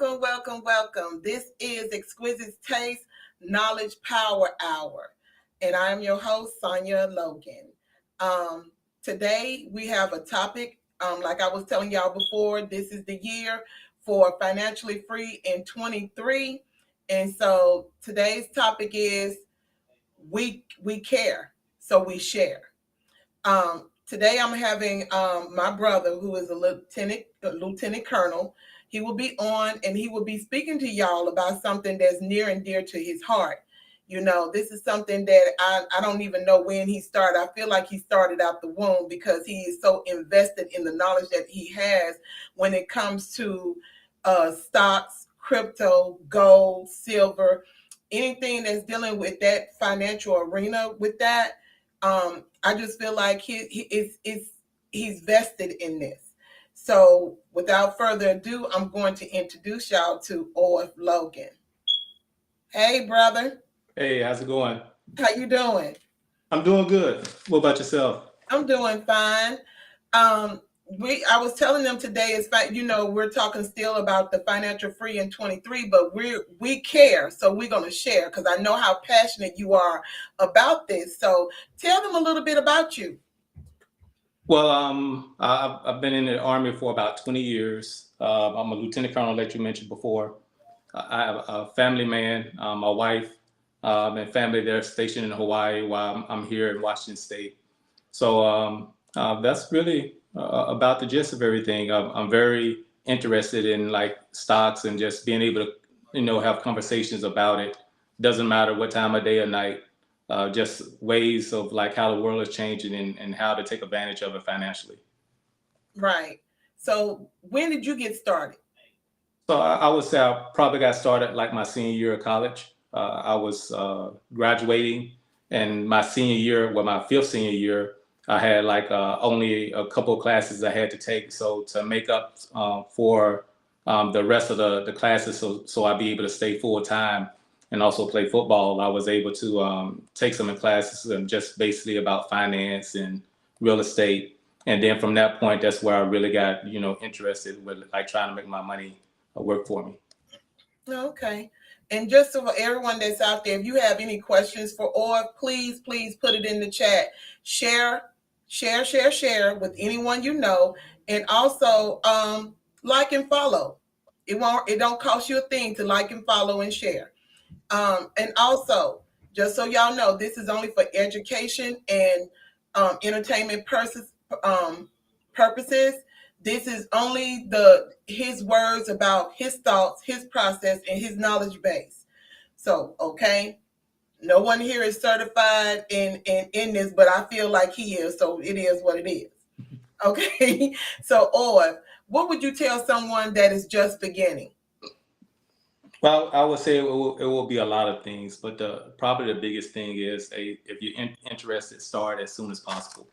Welcome, welcome, welcome. This is Exquisite Taste Knowledge Power Hour, and I am your host, Sonia Logan. Today we have a topic, like I was telling y'all before, this is the year for Financially Free in 23. And so today's topic is we care, so we share. Today I'm having my brother, who is a lieutenant colonel. He will be on and he will be speaking to y'all about something that's near and dear to his heart. You know, this is something that I don't even know when he started. I feel like he started out the womb because he is so invested in the knowledge that he has when it comes to stocks, crypto, gold, silver, anything that's dealing with that financial arena with that. I just feel like he's vested in this. So without further ado, I'm going to introduce y'all to Orf Logan. Hey, brother. Hey, how's it going? How you doing? I'm doing good. What about yourself? I'm doing fine. Um, I was telling them today is we're talking still about the financial free in 23, but we care, so we're gonna share because I know how passionate you are about this. So tell them a little bit about you. Well, I've been in the Army for about 20 years. I'm a lieutenant colonel, like you mentioned before. I have a family man, my wife, and family. They're stationed in Hawaii while I'm here in Washington State. So that's really about the gist of everything. I'm very interested in like stocks and just being able to, have conversations about it. Doesn't matter what time of day or night. Just ways of like how the world is changing and how to take advantage of it financially. Right. So when did you get started? So I would say I probably got started like my senior year of college. I was graduating, and my senior year, well, my fifth senior year, I had like only a couple of classes I had to take. So to make up for the rest of the classes, so I'd be able to stay full time and also play football, I was able to take some classes and just basically about finance and real estate. And then from that point, that's where I really got, interested with like trying to make my money work for me. Okay. And just so for everyone that's out there, if you have any questions for Orf, please put it in the chat. Share with anyone you know, and also like and follow. It don't cost you a thing to like and follow and share. And also, just so y'all know, this is only for education and entertainment purposes. This is only his words about his thoughts, his process, and his knowledge base. So, okay, no one here is certified in this, but I feel like he is. So it is what it is. Okay. So, or what would you tell someone that is just beginning? Well, I would say it will be a lot of things, but probably the biggest thing is if you're interested, start as soon as possible.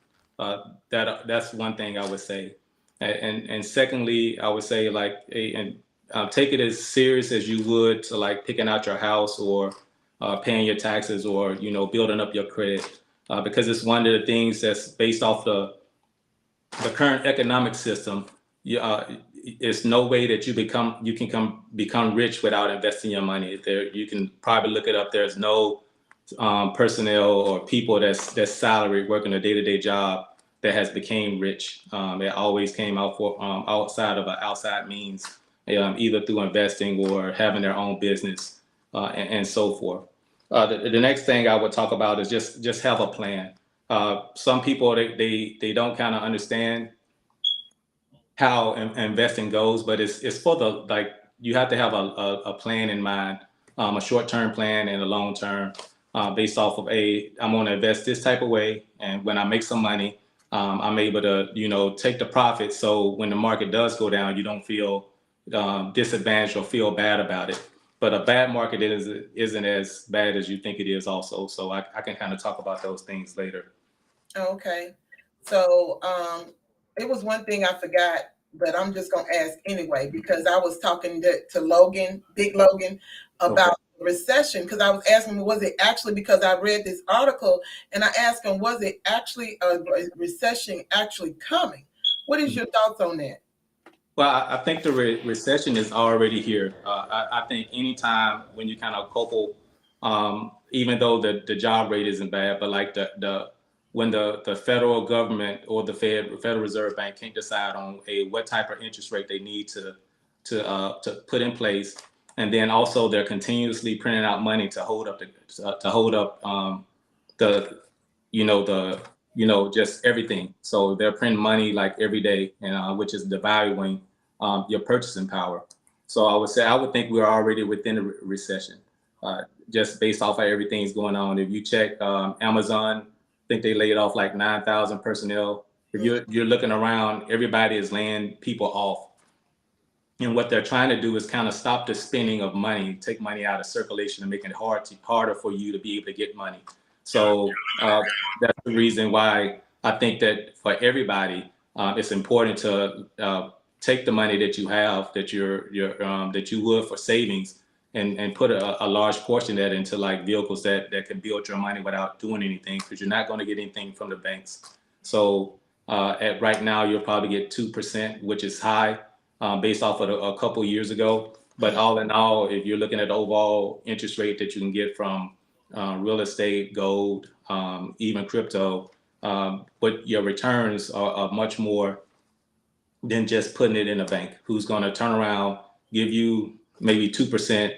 That's one thing I would say, and secondly, I would say like take it as serious as you would to like picking out your house or paying your taxes or building up your credit, because it's one of the things that's based off the current economic system. It's no way that you can become rich without investing your money. There, you can probably look it up. There's no personnel or people that's salaried working a day-to-day job that has became rich. It always came out for outside of an outside means, either through investing or having their own business, and so forth. The next thing I would talk about is just have a plan. Some people they don't kind of understand how investing goes, but it's for the like you have to have a plan in mind, a short term plan and a long term, based off of I'm going to invest this type of way, and when I make some money, I'm able to take the profit. So when the market does go down, you don't feel disadvantaged or feel bad about it. But a bad market isn't as bad as you think it is also. So I can kind of talk about those things later. Okay. So it was one thing I forgot, but I'm just gonna ask anyway because I was talking to Logan, Big Logan, Okay. about recession because I was asking him, was it actually because I read this article and I asked him, was it actually a recession actually coming? What is your thoughts on that? Well, I think the recession is already here. I think anytime when you kind of couple, even though the job rate isn't bad, but like when the federal government or the Federal Reserve Bank can't decide on what type of interest rate they need to put in place, and then also they're continuously printing out money to hold up the the just everything. So they're printing money like every day, and which is devaluing your purchasing power. So I would think we're already within a recession, just based off of everything's going on. If you check Amazon, I think they laid off like 9,000 personnel. If you're looking around, everybody is laying people off. And what they're trying to do is kind of stop the spending of money, take money out of circulation, and making it harder for you to be able to get money. So that's the reason why I think that for everybody, it's important to take the money that you have, that that you would for savings, and put a large portion of that into like vehicles that can build your money without doing anything, because you're not going to get anything from the banks. So at right now, you'll probably get 2%, which is high based off of a couple years ago. But all in all, if you're looking at the overall interest rate that you can get from real estate, gold, even crypto, but your returns are much more than just putting it in a bank, who's going to turn around, give you maybe 2%,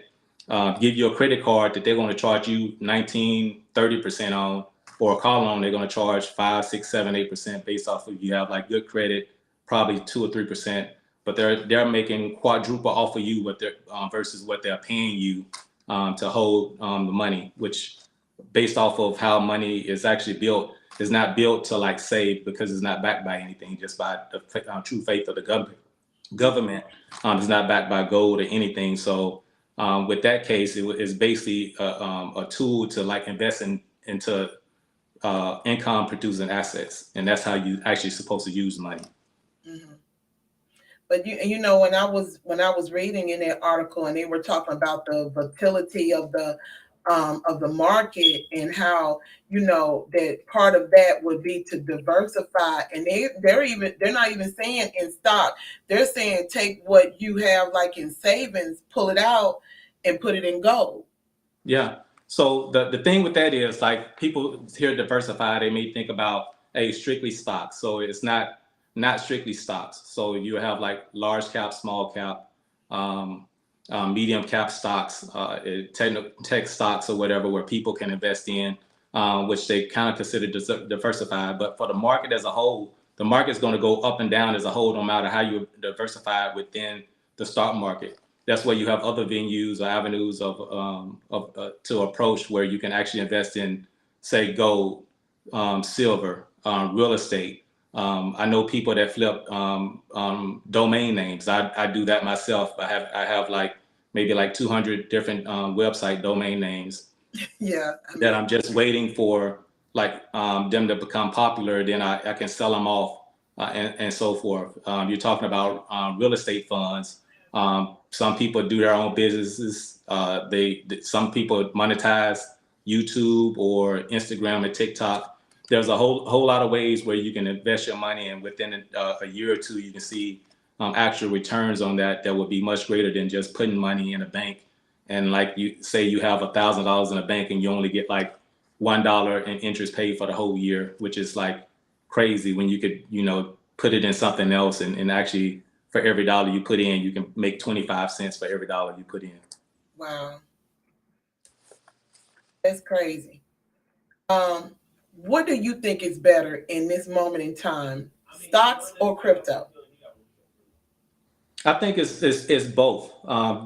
give you a credit card that they're going to charge you 19, 30% on, or a car loan they're going to charge 5, 6, 7, 8% based off of you have like good credit, probably 2 or 3%, but they're making quadruple off of you what they're versus what they're paying you to hold the money, which based off of how money is actually built, is not built to like save, because it's not backed by anything, just by the true faith of the government. It's not backed by gold or anything. So with that case, it's basically a tool to like invest into income producing assets, and that's how you actually supposed to use money. Mm-hmm. But when I was reading in that article, and they were talking about the volatility of the market, and how that part of that would be to diversify, and they're not even saying in stock, they're saying take what you have like in savings, pull it out and put it in gold. Yeah. So the thing with that is, like, people hear diversify, they may think about strictly stocks. So it's not strictly stocks. So you have like large cap, small cap, medium cap stocks, tech stocks or whatever, where people can invest in, which they kind of consider diversified. But for the market as a whole, the market's going to go up and down as a whole, no matter how you diversify within the stock market. That's where you have other venues or avenues to approach, where you can actually invest in, say, gold, silver, real estate. I know people that flip domain names. I do that myself. I have like maybe like 200 different website domain names. Yeah. That I'm just waiting for like them to become popular. Then I can sell them off and so forth. You're talking about real estate funds. Some people do their own businesses. Some people monetize YouTube or Instagram and TikTok. There's a whole lot of ways where you can invest your money, and within a year or two, you can see actual returns on that would be much greater than just putting money in a bank. And like you say, you have $1,000 in a bank and you only get like $1 in interest paid for the whole year, which is like crazy, when you could put it in something else, and actually, for every dollar you put in, you can make 25 cents for every dollar you put in. Wow. That's crazy. What do you think is better in this moment in time, stocks or crypto? I think it's both.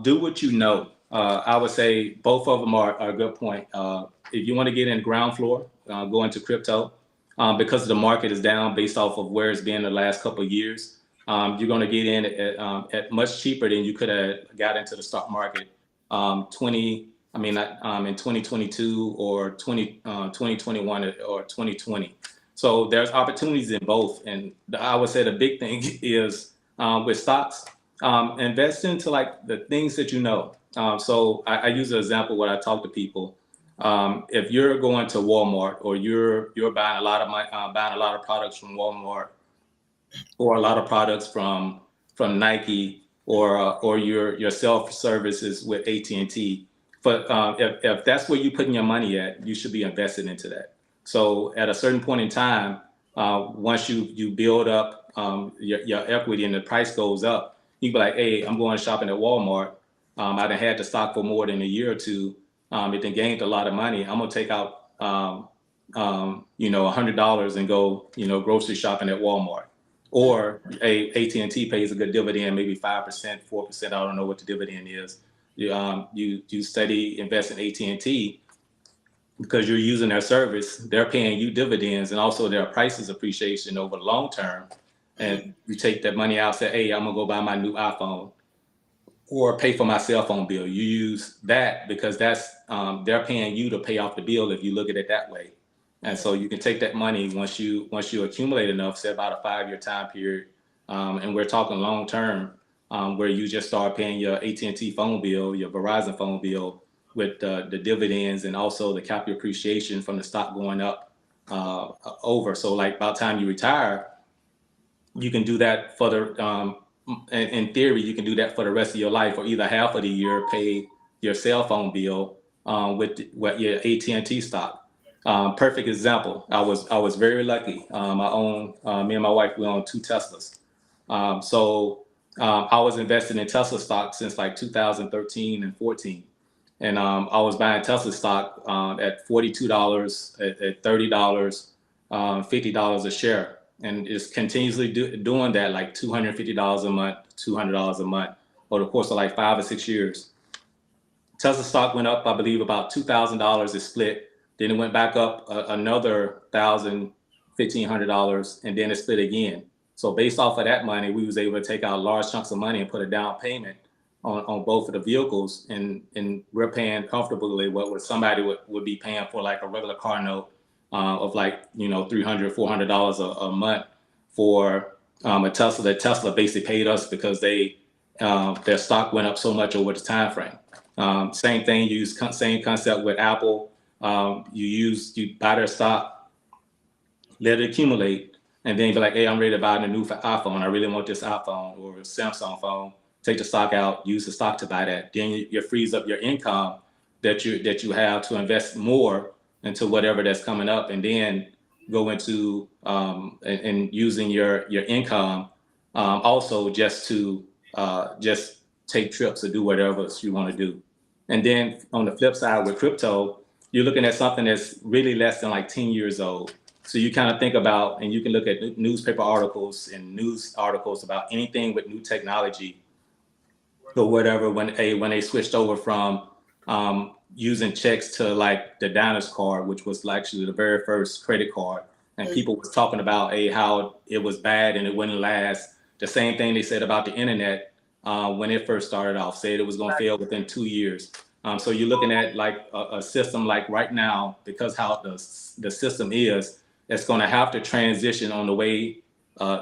Do what you know. I would say both of them are a good point. If you want to get in ground floor, go into crypto, because the market is down based off of where it's been the last couple of years. You're going to get in at much cheaper than you could have got into the stock market in 2022 or 2021 or 2020. So there's opportunities in both. And I would say the big thing is with stocks, invest into like the things that you know. So I use an example when I talk to people. If you're going to Walmart, or you're buying a lot of products from Walmart, or a lot of products from from Nike or your self services with AT&T. But if that's where you're putting your money at, you should be invested into that. So at a certain point in time, once you build up your equity and the price goes up, you be like, hey, I'm going shopping at Walmart. I done had the stock for more than a year or two. It then gained a lot of money. I'm gonna take out $100 and go grocery shopping at Walmart. Or AT&T pays a good dividend, maybe 5%, 4%. I don't know what the dividend is. You steady invest in AT&T because you're using their service. They're paying you dividends, and also their prices appreciation over the long term. And you take that money out, say, hey, I'm gonna go buy my new iPhone or pay for my cell phone bill. You use that because that's they're paying you to pay off the bill if you look at it that way. And so you can take that money once you accumulate enough, say about a 5-year time period, and we're talking long term, where you just start paying your AT&T phone bill, your Verizon phone bill, with the dividends and also the capital appreciation from the stock going up over. So like by the time you retire, you can do that for the in theory, you can do that for the rest of your life, or either half of the year pay your cell phone bill with your AT&T stock. Perfect example. I was very lucky. I own me and my wife, we own 2 Teslas. I was invested in Tesla stock since like 2013 and 14. And I was buying Tesla stock at $42, at $30, $50 a share. And it's continuously doing that, like $250 a month, $200 a month over the course of like 5 or 6 years. Tesla stock went up, I believe, about $2,000. It split. Then it went back up another $1,000, $1,500, and then it split again. So based off of that money, we was able to take out large chunks of money and put a down payment on both of the vehicles, and we're paying comfortably what somebody would be paying for like a regular car note of like $300, $400 a month for a Tesla. That Tesla basically paid us because their stock went up so much over the time frame. Same thing, same concept with Apple. You buy their stock, let it accumulate, and then be like, hey, I'm ready to buy a new iPhone. I really want this iPhone or a Samsung phone. Take the stock out, use the stock to buy that. Then you frees up your income that you have to invest more into whatever that's coming up, and then go into and using your income also just to just take trips or do whatever else you want to do. And then on the flip side with crypto, you're looking at something that's really less than like 10 years old. So you kind of think about, and you can look at newspaper articles and news articles about anything with new technology or whatever, when they switched over from using checks to like the Diners card, which was actually the very first credit card. And people was talking about how it was bad and it wouldn't last. The same thing they said about the internet when it first started off, said it was going to fail within 2 years. So you're looking at like a system like right now, because how the system is, it's going to have to transition on the way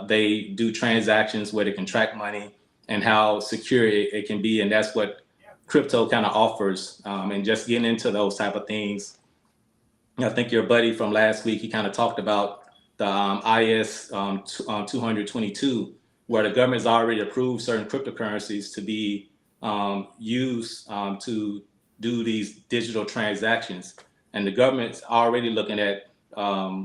they do transactions, where they can track money and how secure it can be. And that's what crypto kind of offers. And just getting into those type of things. I think your buddy from last week, he kind of talked about the IS 222, where the government's already approved certain cryptocurrencies to be used to do these digital transactions. And the government's already looking at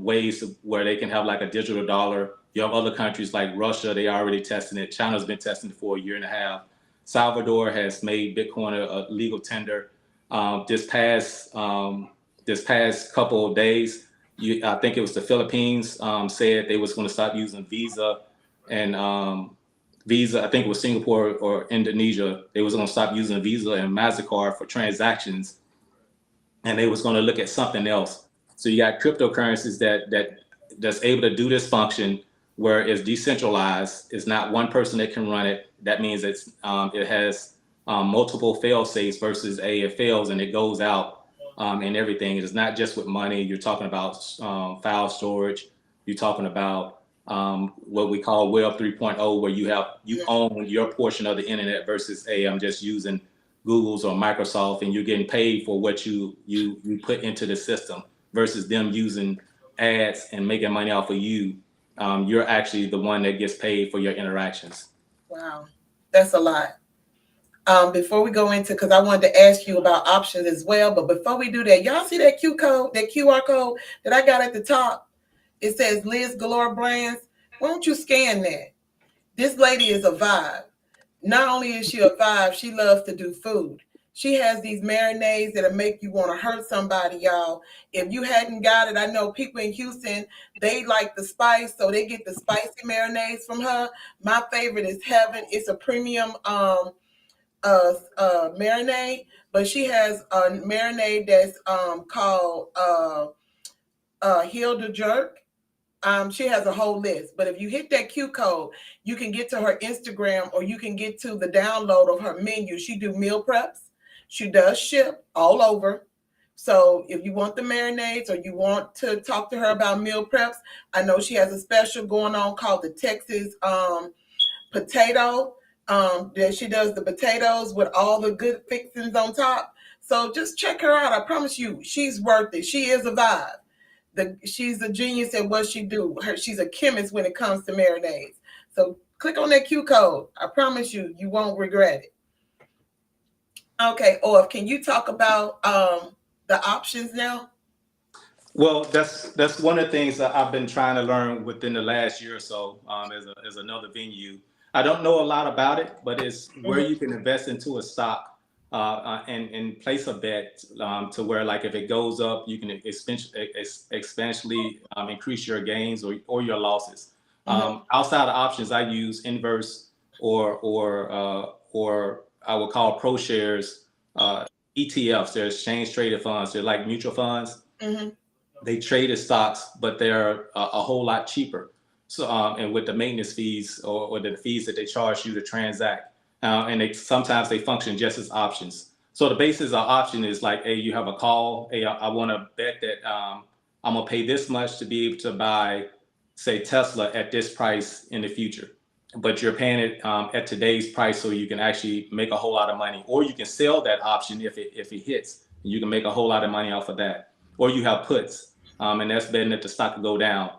ways where they can have like a digital dollar. You have other countries like Russia, they already testing it. China's been testing it for 1.5 years. Salvador has made Bitcoin a legal tender. This past couple of days, I think it was the Philippines said they was going to stop using Visa, and Visa, I think it was Singapore or Indonesia, they was going to stop using Visa and MasterCard for transactions, and they was going to look at something else. So you got cryptocurrencies that's able to do this function, where it's decentralized. It's not one person that can run it. That means it has multiple fail safes versus it fails and it goes out and everything. It is not just with money. You're talking about file storage. You're talking about what we call Web 3.0, where you own your portion of the internet versus I'm just using Google's or Microsoft, and you're getting paid for what you put into the system versus them using ads and making money off of you. You're actually the one that gets paid for your interactions. Wow, that's a lot. Before we go into, because I wanted to ask you about options as well, but before we do that, y'all see that QR code that I got at the top? It says Liz Galore Brands. Why don't you scan that? This lady is a vibe. Not only is she a vibe, she loves to do food. She has these marinades that'll make you want to hurt somebody, y'all. If you hadn't got it, I know people in Houston, they like the spice, so they get the spicy marinades from her. My favorite is Heaven. It's a premium marinade, but she has a marinade that's called Hilda Jerk. She has a whole list, but if you hit that Q code, you can get to her Instagram or you can get to the download of her menu. She do meal preps. She does ship all over. So if you want the marinades or you want to talk to her about meal preps, I know she has a special going on called the Texas potato. That she does the potatoes with all the good fixings on top. So just check her out. I promise you, she's worth it. She is a vibe. She's a genius at what she do. She's a chemist when it comes to marinades. So click on that Q code. I promise you, you won't regret it. Okay, Orv, can you talk about the options now? Well, that's one of the things that I've been trying to learn within the last year or so, as another venue. I don't know a lot about it, but it's where you can invest into a stock and place a bet to where, like, if it goes up, you can exponentially increase your gains or your losses. Outside of options, I use inverse or I would call ProShares ETFs. They're exchange traded funds. They're like mutual funds. They trade as stocks, but they're a whole lot cheaper. So, and with the maintenance fees or the fees that they charge you to transact, and sometimes they function just as options. So the basis of option is like, hey, you have a call. Hey, I want to bet that I'm gonna pay this much to be able to buy, say, Tesla at this price in the future, but you're paying it at today's price, so you can actually make a whole lot of money, or you can sell that option if it hits, and you can make a whole lot of money off of that. Or you have puts, and that's betting that the stock will go down.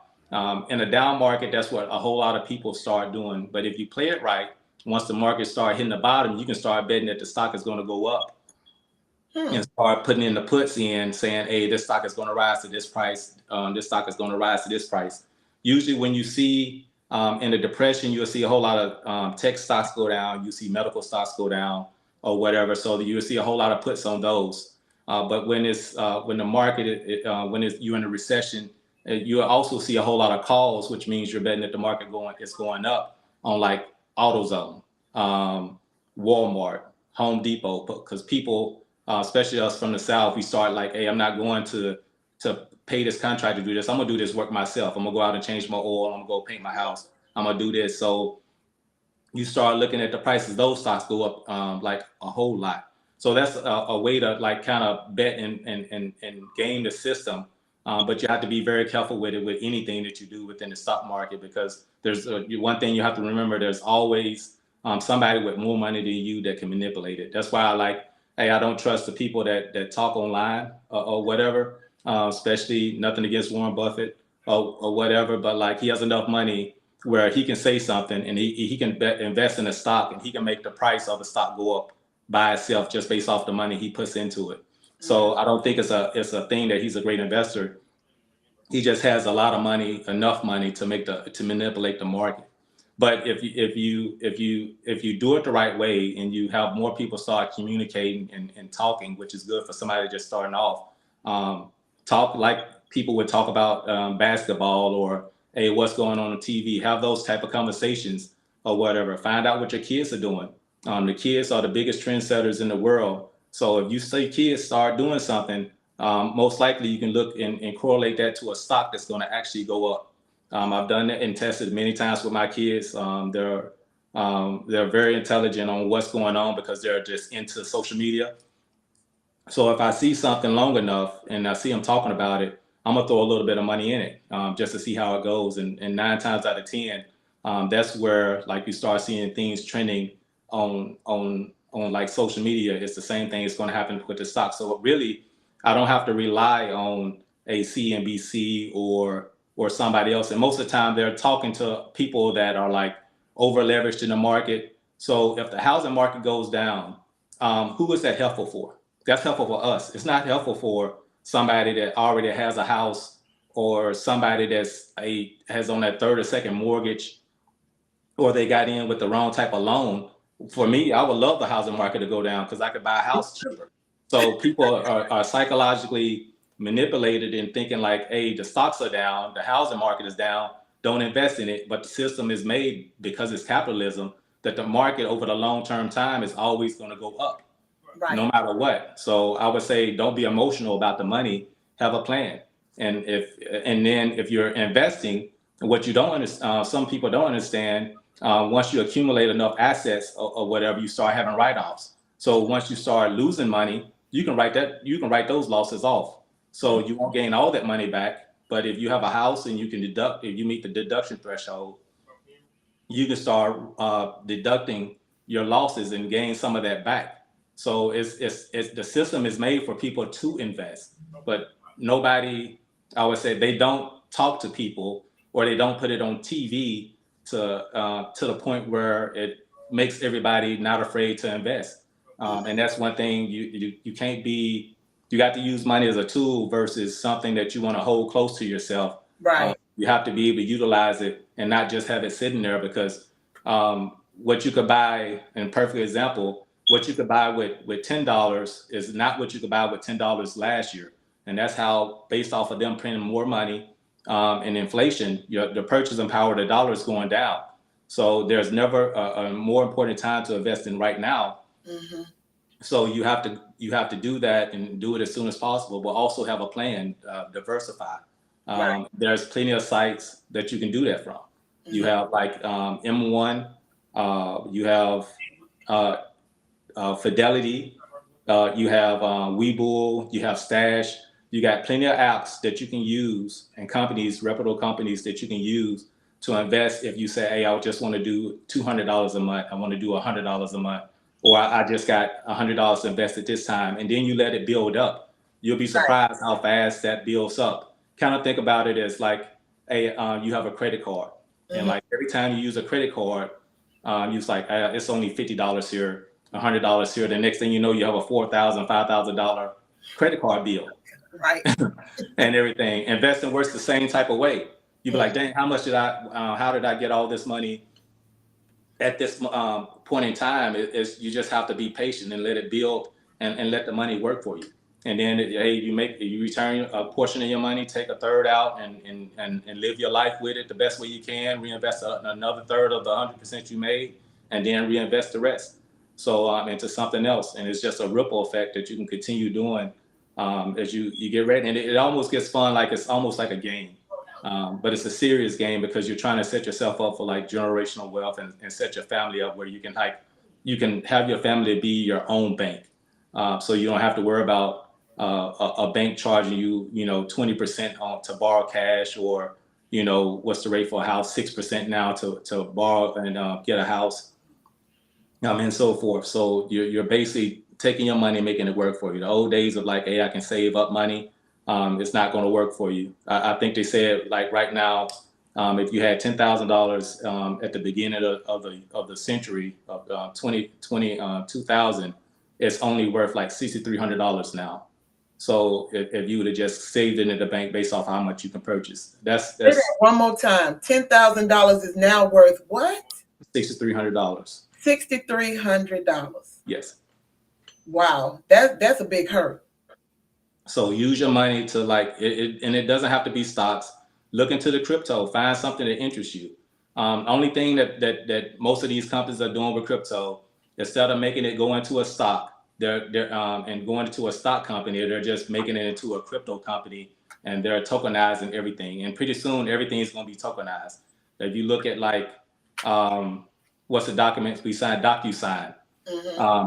In a down market, that's what a whole lot of people start doing. But if you play it right, once the market start hitting the bottom, you can start betting that the stock is going to go up and start putting in the puts in, saying, hey, this stock is going to rise to this price. This stock is going to rise to this price. Usually when you see in the depression, you'll see a whole lot of tech stocks go down. You see medical stocks go down or whatever. So you'll see a whole lot of puts on those. But when the market, you're in a recession, you also see a whole lot of calls, which means you're betting that the market is going up on like AutoZone, Walmart, Home Depot, because people, especially us from the South, we start like, hey, I'm not going to pay this contract to do this. I'm gonna do this work myself. I'm gonna go out and change my oil. I'm gonna go paint my house. I'm gonna do this. So you start looking at the prices, those stocks go up like a whole lot. So that's a way to like kind of bet and game the system. But you have to be very careful with it with anything that you do within the stock market, because there's one thing you have to remember: there's always somebody with more money than you that can manipulate it. That's why I like, hey, I don't trust the people that talk online or whatever. Especially nothing against Warren Buffett or whatever, but like he has enough money where he can say something and he can invest in a stock and he can make the price of the stock go up by itself just based off the money he puts into it. So I don't think it's a thing that he's a great investor. He just has a lot of money, enough money to manipulate the market. But if you do it the right way and you have more people start communicating and talking, which is good for somebody just starting off, talk like people would talk about basketball or, hey, what's going on TV, have those type of conversations or whatever. Find out what your kids are doing. The kids are the biggest trendsetters in the world. So if you see kids start doing something, most likely you can look and correlate that to a stock that's going to actually go up. I've done it and tested many times with my kids. They're very intelligent on what's going on because they're just into social media. So if I see something long enough and I see them talking about it, I'm gonna throw a little bit of money in it just to see how it goes. And 9 times out of 10, that's where like you start seeing things trending on like social media. It's the same thing. It's going to happen with the stock. So really, I don't have to rely on a CNBC or somebody else. And most of the time, they're talking to people that are like over leveraged in the market. So if the housing market goes down, who is that helpful for? That's helpful for us. It's not helpful for somebody that already has a house, or somebody has on that third or second mortgage, or they got in with the wrong type of loan. For me, I would love the housing market to go down because I could buy a house cheaper. So people are psychologically manipulated in thinking like, hey, the stocks are down, the housing market is down, don't invest in it. But the system is made, because it's capitalism, that the market over the long-term time is always going to go up, Right. no matter what. So I would say, don't be emotional about the money, have a plan. And then if you're investing, what you don't understand, some people don't understand, once you accumulate enough assets or whatever, you start having write-offs. So once you start losing money, you can write those losses off. So you won't gain all that money back. But if you have a house and you can deduct, if you meet the deduction threshold, you can start deducting your losses and gain some of that back. So it's the system is made for people to invest, but nobody, I would say, they don't talk to people, or they don't put it on TV to the point where it makes everybody not afraid to invest. And that's one thing you can't be. You got to use money as a tool versus something that you want to hold close to yourself. Right. You have to be able to utilize it and not just have it sitting there, because what you could buy, and perfect example, what you could buy with $10 is not what you could buy with $10 last year. And that's how, based off of them printing more money and inflation, the purchasing power of the dollar is going down. So there's never a more important time to invest in right now. Mm-hmm. So you have to do that, and do it as soon as possible, but also have a plan, diversify. Right. There's plenty of sites that you can do that from. Mm-hmm. You have like M1, you have Fidelity, you have Webull, you have Stash. You got plenty of apps that you can use, and companies, reputable companies that you can use to invest. If you say, hey, I just want to do $200 a month, I want to do $100 a month, or I just got $100 to invest at this time, and then you let it build up. You'll be surprised how fast that builds up. Kind of think about it as like, you have a credit card, and like every time you use a credit card, it's like, it's only $50 here, $100 here. The next thing you know, you have a $4,000, $5,000 credit card bill. Right. And everything. Investing works the same type of way. You'd be like, dang, how did I get all this money at this point in time? You just have to be patient and let it build, and let the money work for you. And then you return a portion of your money, take a third out, and live your life with it the best way you can. Reinvest another third of the 100% you made, and then reinvest the rest. So into something else. And it's just a ripple effect that you can continue doing as you get ready. And it almost gets fun, like it's almost like a game. But it's a serious game, because you're trying to set yourself up for like generational wealth, and set your family up where you can have your family be your own bank. So you don't have to worry about a bank charging you 20% to borrow cash, or what's the rate for a house, 6% now to borrow and get a house, and so forth. So you're basically taking your money, making it work for you. The old days of like, hey, I can save up money, it's not going to work for you. I think they said, like, right now, if you had $10,000 at the beginning of the century of 2000, it's only worth like $6,300 now. So if you would have just saved it in the bank based off how much you can purchase, that's one more time. $10,000 is now worth what? $6,300. $6,300. Yes. Wow, that's a big hurt. So use your money to like it, and it doesn't have to be stocks. Look into the crypto. Find something that interests you. Only thing that most of these companies are doing with crypto, instead of making it go into a stock, they're and going into a stock company, they're just making it into a crypto company, and they're tokenizing everything. And pretty soon, everything is going to be tokenized. If you look at like what's the documents we signed, DocuSign.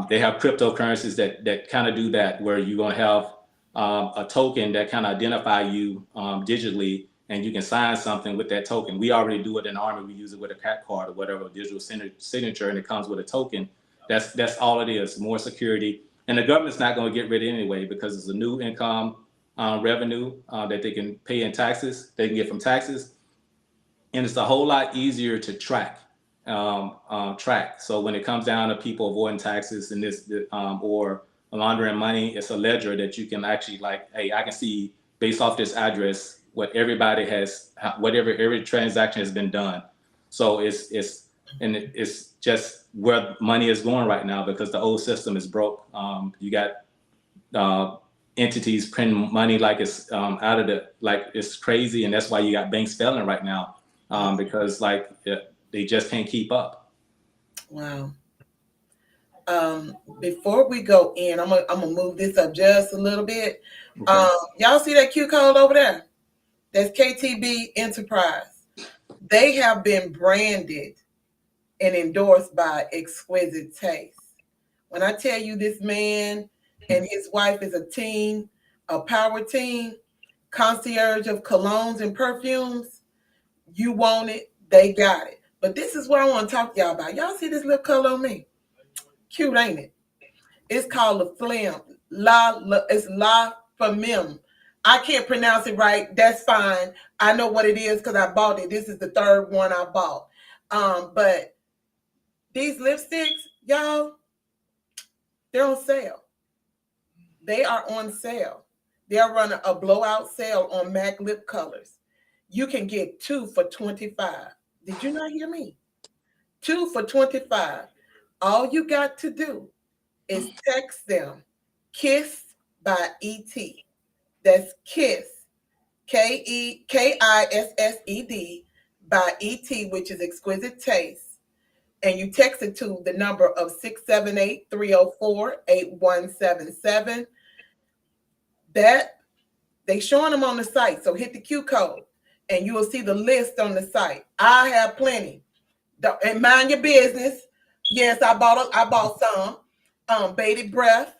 They have cryptocurrencies that kind of do that, where you're going to have a token that kind of identify you digitally, and you can sign something with that token. We already do it in the Army. We use it with a CAT card or whatever, a digital signature, and it comes with a token. That's all it is, more security. And the government's not going to get rid of it anyway, because it's a new income revenue that they can pay in taxes, they can get from taxes. And it's a whole lot easier to track. track. So when it comes down to people avoiding taxes and this, or laundering money, it's a ledger that you can actually like, hey, I can see based off this address what everybody has, whatever every transaction has been done. So it's just where money is going right now because the old system is broke. You got entities printing money like it's out of the like it's crazy, and that's why you got banks failing right now because like they just can't keep up. Wow. Before we go in, I'm gonna move this up just a little bit. Okay. Y'all see that Q code over there? That's KTB Enterprise. They have been branded and endorsed by Exquisite Taste. When I tell you this man and his wife is a team, a power team, concierge of colognes and perfumes, you want it, they got it. But this is what I want to talk to y'all about. Y'all see this little color on me? Cute, ain't it? It's called La Femme. It's La Femme. I can't pronounce it right. That's fine. I know what it is because I bought it. This is the third one I bought. But these lipsticks, y'all, they're on sale. They are on sale. They're running a blowout sale on MAC lip colors. You can get 2 for $25. Did you not hear me? 2 for $25. All you got to do is text them KISS by ET. That's KISS, KISSED by ET, which is Exquisite Taste. And you text it to the number of 678-304-8177. That they showing them on the site. So hit the Q code and you will see the list on the site. I have plenty. And mind your business. Yes, I bought some. Bated Breath.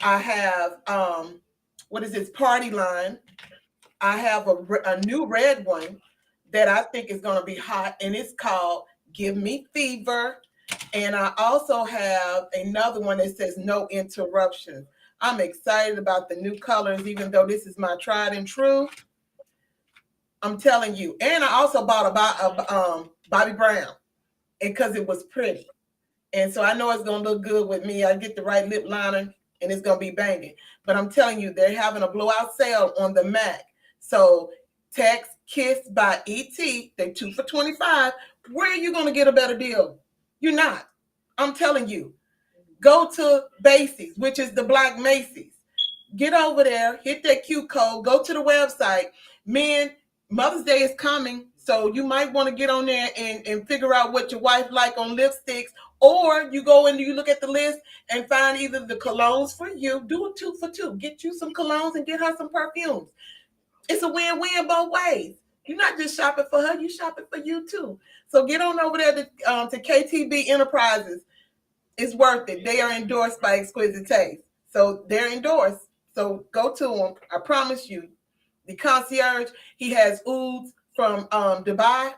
I have what is this party line? I have a new red one that I think is going to be hot, and it's called Give Me Fever. And I also have another one that says No Interruptions. I'm excited about the new colors, even though this is my tried and true. I'm telling you. And I also bought a Bobbi Brown because it was pretty. And so I know it's going to look good with me. I get the right lip liner and it's going to be banging. But I'm telling you, they're having a blowout sale on the MAC. So text KISS by ET. They're 2 for $25. Where are you going to get a better deal? You're not. I'm telling you. Go to Macy's, which is the Black Macy's. Get over there, hit that Q code, go to the website. Men, Mother's Day is coming, so you might want to get on there and figure out what your wife like on lipsticks, or you go and you look at the list and find either the colognes for you. Do a 2 for 2. Get you some colognes and get her some perfumes. It's a win-win both ways. You're not just shopping for her, you're shopping for you too. So get on over there to KTB Enterprises. It's worth it. They are endorsed by Exquisite Taste. So they're endorsed. So go to them. I promise you. The concierge, he has ouds from Dubai.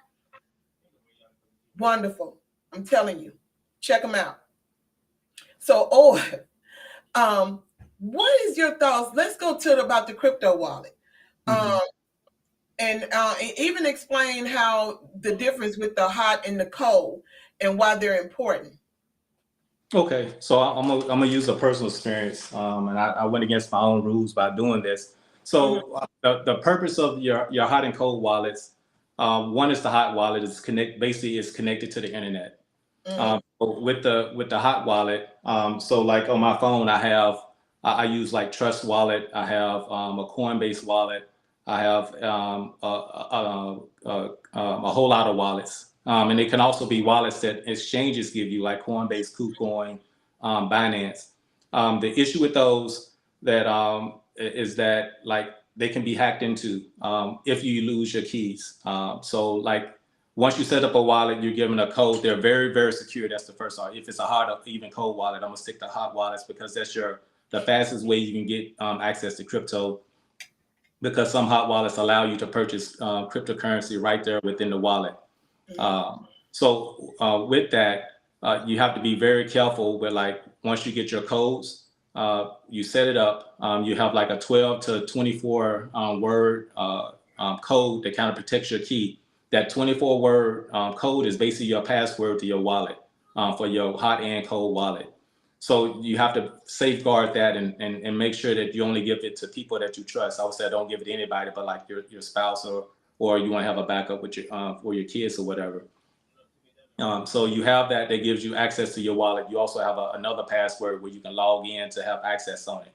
Wonderful. I'm telling you. Check them out. So, what is your thoughts? Let's go to about the crypto wallet. And even explain how the difference with the hot and the cold and why they're important. Okay, so I'm gonna use a personal experience, and I went against my own rules by doing this. So the purpose of your hot and cold wallets, one is the hot wallet is basically is connected to the internet. With the hot wallet, so like on my phone, I use like Trust Wallet, I have a Coinbase wallet, I have a whole lot of wallets. And it can also be wallets that exchanges give you, like Coinbase, KuCoin, Binance. The issue with those is that like they can be hacked into if you lose your keys. So like once you set up a wallet, you're given a code. They're very, very secure. That's the first part. If it's a hot or even cold wallet, I'm gonna stick to hot wallets because that's the fastest way you can get access to crypto. Because some hot wallets allow you to purchase cryptocurrency right there within the wallet. So with that, you have to be very careful with like, once you get your codes, you set it up, you have like a 12 to 24 word code that kind of protects your key. That 24-word code is basically your password to your wallet for your hot and cold wallet. So you have to safeguard that and make sure that you only give it to people that you trust. I would say don't give it to anybody but like your spouse or you want to have a backup with your for your kids or whatever. So you have that gives you access to your wallet. You also have another password where you can log in to have access on it.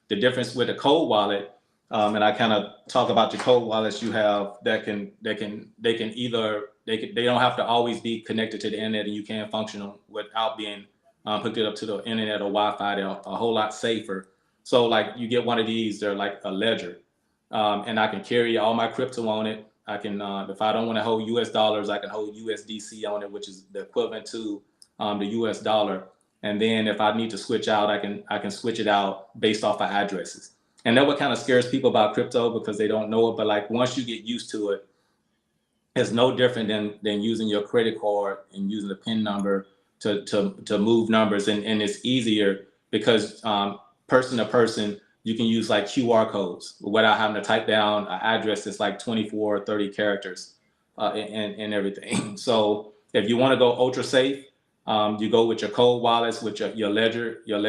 The difference with a cold wallet, and I kind of talk about the cold wallets you have that they don't have to always be connected to the internet, and you can function without being hooked up to the internet or Wi-Fi. They're a whole lot safer. So like you get one of these, they're like a ledger, and I can carry all my crypto on it. I can, if I don't want to hold US dollars, I can hold USDC on it, which is the equivalent to the US dollar. And then if I need to switch out, I can switch it out based off of addresses. And that what kind of scares people about crypto because they don't know it. But like once you get used to it, it's no different than using your credit card and using the PIN number to move numbers. And it's easier because person to person, you can use like QR codes without having to type down an address that's like 24 or 30 characters and everything. So if you want to go ultra safe, you go with your cold wallets, with your ledgers, your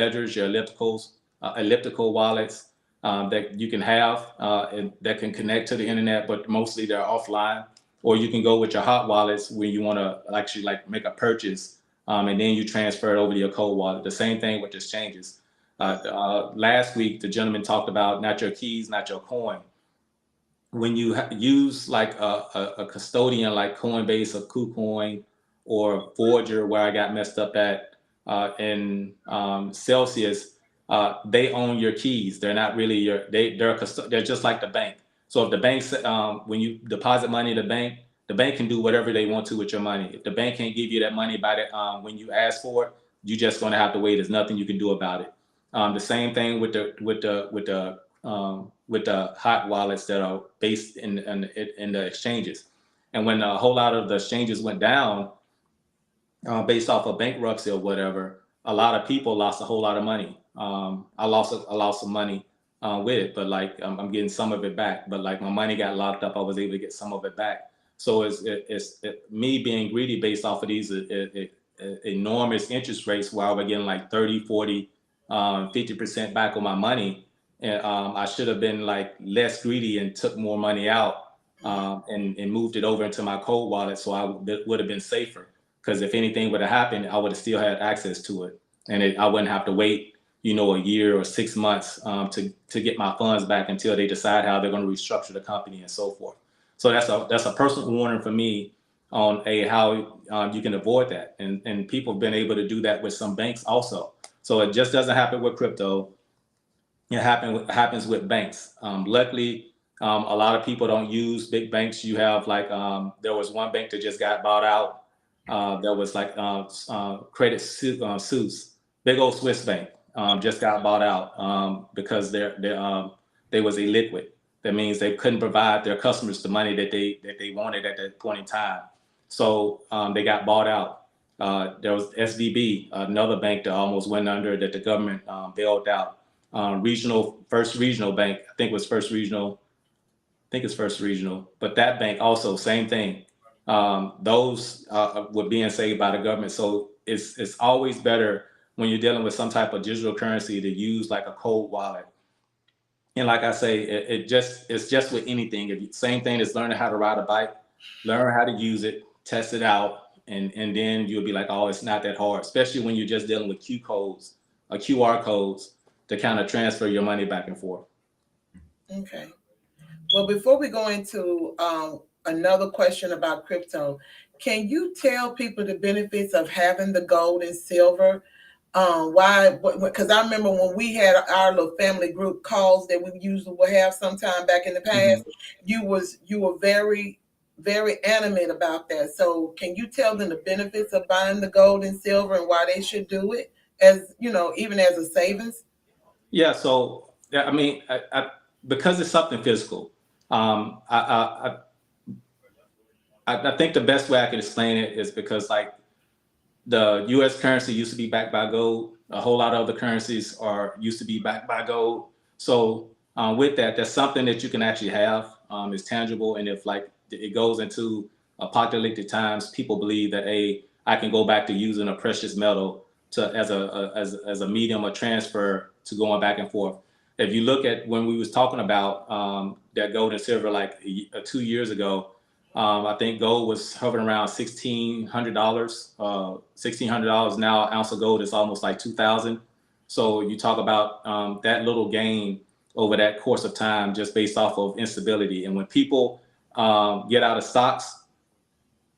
elliptical wallets that you can have and that can connect to the internet, but mostly they're offline. Or you can go with your hot wallets where you want to actually like make a purchase and then you transfer it over to your cold wallet. The same thing with just changes. Last week, the gentleman talked about not your keys, not your coin. When you use like a custodian like Coinbase or KuCoin or Forger, where I got messed up at in Celsius, they own your keys. They're not really they're just like the bank. So if the bank, when you deposit money in the bank can do whatever they want to with your money. If the bank can't give you that money by when you ask for it, you're just going to have to wait. There's nothing you can do about it. The same thing with the hot wallets that are based in the exchanges. And when a whole lot of the exchanges went down based off of bankruptcy or whatever, a lot of people lost a whole lot of money. I lost some money with it, but like I'm getting some of it back. But like my money got locked up, I was able to get some of it back. So it's me being greedy based off of these enormous interest rates where I was getting like 30, 40, 50% back on my money. And I should have been like less greedy and took more money out and moved it over into my cold wallet. So I would have been safer because if anything would have happened, I would have still had access to it. And I wouldn't have to wait, a year or 6 months to get my funds back until they decide how they're going to restructure the company and so forth. So that's a personal warning for me on how you can avoid that. And people have been able to do that with some banks also. So it just doesn't happen with crypto. It happens with banks. Luckily, a lot of people don't use big banks. You have like, there was one bank that just got bought out. There was like Credit Suisse, big old Swiss bank, just got bought out because they was illiquid. That means they couldn't provide their customers the money that they wanted at that point in time. So they got bought out. There was SVB, another bank that almost went under that the government bailed out. First Regional Bank, I think it's First Regional, but that bank also, same thing. Those were being saved by the government. So it's always better when you're dealing with some type of digital currency to use like a cold wallet. And like I say, it's just with anything. Same thing as learning how to ride a bike, learn how to use it, test it out, and then you'll be like, oh, it's not that hard, especially when you're just dealing with QR codes to kind of transfer your money back and forth. Okay. Well, before we go into another question about crypto, can you tell people the benefits of having the gold and silver? Why? Because I remember when we had our little family group calls that we usually would have sometime back in the past, you were very, very animate about that. So can you tell them the benefits of buying the gold and silver and why they should do it as, even as a savings? Yeah. So, I mean, because it's something physical, I think the best way I can explain it is because like the U.S. currency used to be backed by gold. A whole lot of other currencies used to be backed by gold. So with that, that's something that you can actually have. It's tangible, and if like it goes into apocalyptic times, people believe that I can go back to using a precious metal as a medium of transfer to going back and forth. If you look at when we was talking about that gold and silver like 2 years ago, I think gold was hovering around $1,600. $1,600 now. An ounce of gold is almost like 2,000. So you talk about that little gain over that course of time just based off of instability. And when people get out of stocks,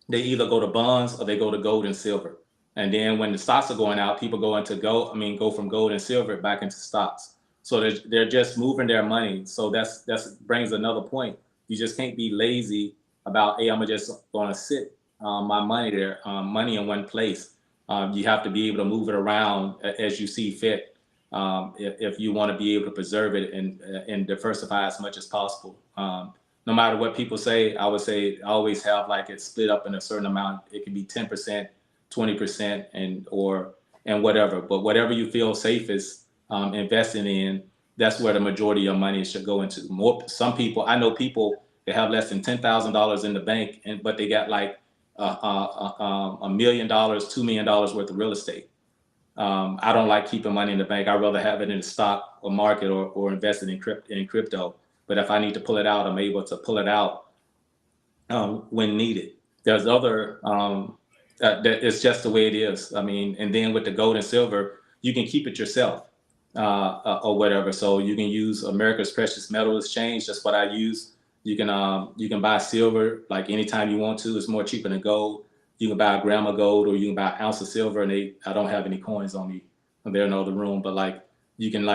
they either go to bonds or they go to gold and silver. And then when the stocks are going out, people go into go from gold and silver back into stocks. So they're just moving their money. So that's brings another point. You just can't be lazy about, hey, I'm just going to sit my money there, money in one place. You have to be able to move it around as you see fit. If you want to be able to preserve it and diversify as much as possible. No matter what people say, I would say always have like it split up in a certain amount. It can be 10%, 20%, and whatever. But whatever you feel safest investing in, that's where the majority of your money should go into. Some people, I know people that have less than $10,000 in the bank, but they got like $1 million, $2 million worth of real estate. I don't like keeping money in the bank. I'd rather have it in the stock or market or invest it in crypto. But if I need to pull it out, I'm able to pull it out when needed. There's other, it's just the way it is. I mean, and then with the gold and silver, you can keep it yourself or whatever. So you can use America's Precious Metal Exchange. That's what I use. You can buy silver like anytime you want to. It's more cheaper than gold. You can buy a gram of gold or you can buy an ounce of silver. And I don't have any coins on me. They're in the other room, but like you can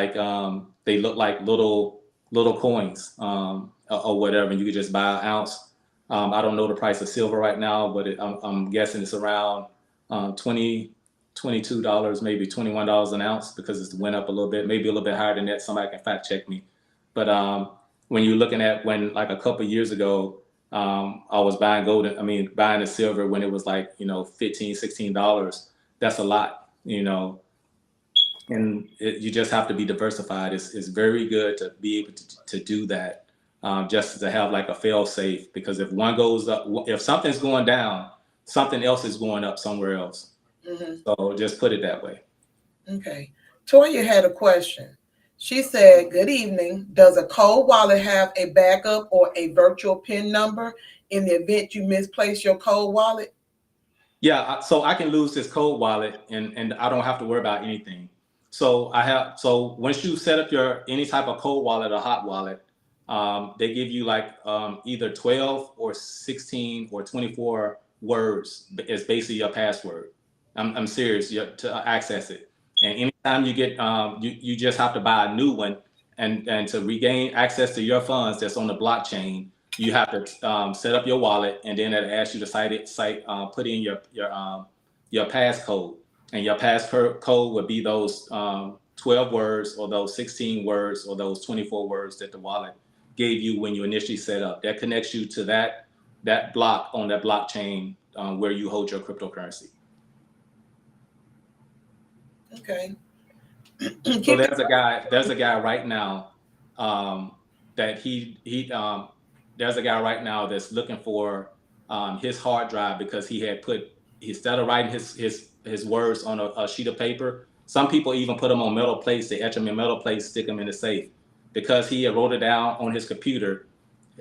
they look like little coins or whatever, and you could just buy an ounce. I don't know the price of silver right now, but I'm guessing it's around $22, maybe $21 an ounce because it's went up a little bit, maybe a little bit higher than that. Somebody can fact check me. But when you're looking at when like a couple of years ago, I was buying buying the silver when it was like, $15, $16. That's a lot, and you just have to be diversified. It's very good to be able to do that, just to have like a fail safe, because if one goes up, if something's going down, something else is going up somewhere else. Mm-hmm. So just put it that way. Okay. Toya had a question. She said, good evening. Does a cold wallet have a backup or a virtual PIN number in the event you misplace your cold wallet? Yeah, so I can lose this cold wallet and I don't have to worry about anything. So once you set up any type of cold wallet or hot wallet, they give you like either 12 or 16 or 24 words. It's basically your password. I'm serious, to access it. And anytime you get, you just have to buy a new one, and to regain access to your funds that's on the blockchain, you have to set up your wallet, and then it asks you to put in your passcode, and your passcode would be those 12 words or those 16 words or those 24 words that the wallet gave you when you initially set up. That connects you to that block on that blockchain where you hold your cryptocurrency. Okay. So there's a guy right now there's a guy right now that's looking for his hard drive because he had instead of writing his words on a sheet of paper, some people even put them on metal plates. They etch them in metal plates, stick them in the safe, because he had wrote it down on his computer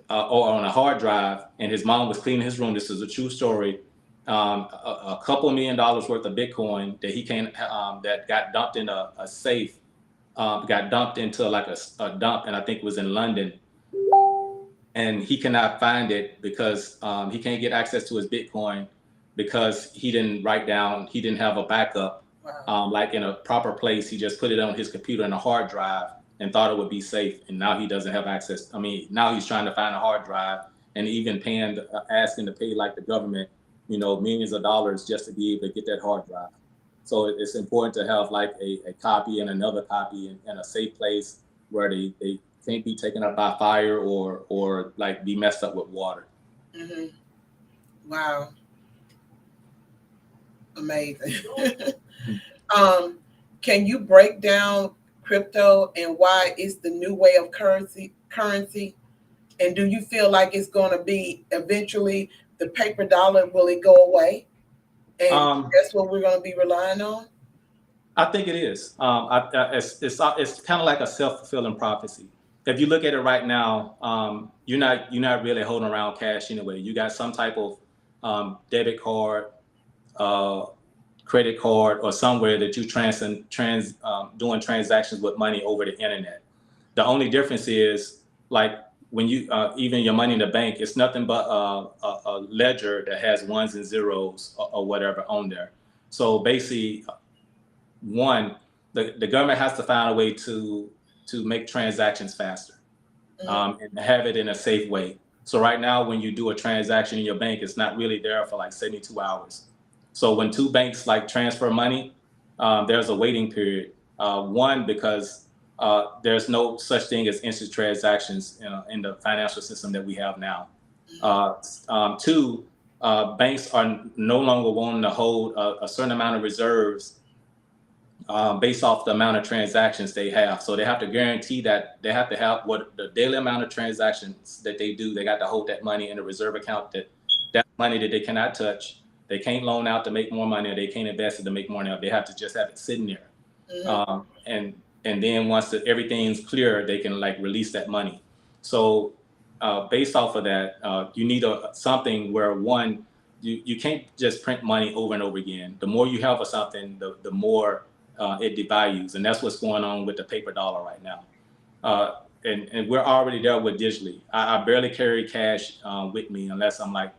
or on a hard drive, and his mom was cleaning his room. This is a true story. A couple $1 million worth of Bitcoin that got dumped in a safe, got dumped into like a dump, and I think it was in London. And he cannot find it because he can't get access to his Bitcoin because he didn't have a backup. Wow. Like in a proper place. He just put it on his computer in a hard drive and thought it would be safe. And now he doesn't have access. Now he's trying to find a hard drive and even asking to pay like the government, millions of dollars just to be able to get that hard drive. So it's important to have like a copy and another copy in a safe place where they can't be taken up by fire or like be messed up with water. Mm-hmm. Wow. Amazing. Can you break down crypto and why it's the new way of currency? And do you feel like it's going to be eventually the paper dollar, will it go away? And Um, that's what we're going to be relying on. I think it is. It's kind of like a self-fulfilling prophecy. If you look at it right now, you're not really holding around cash anyway. You got some type of debit card, uh, credit card, or somewhere that you doing transactions with money over the internet. The only difference is, like, when you even your money in the bank, it's nothing but a ledger that has ones and zeros, or whatever on there. So basically, one, the government has to find a way to make transactions faster, and have it in a safe way. So right now, when you do a transaction in your bank, it's not really there for like 72 hours. So when two banks like transfer money, there's a waiting period. One, because there's no such thing as instant transactions, in the financial system that we have now. Two, banks are no longer wanting to hold a certain amount of reserves, based off the amount of transactions they have. So they have to guarantee that they have to have what the daily amount of transactions that they do. They got to hold that money in a reserve account, that money that they cannot touch. They can't loan out to make more money, or they can't invest it to make more money. They have to just have it sitting there. And then once everything's clear, they can like release that money. So based off of that, you need something where, one, you can't just print money over and over again. The more you have of something, the more it devalues, and that's what's going on with the paper dollar right now. And we're already there with digitally. I barely carry cash with me, unless I'm like,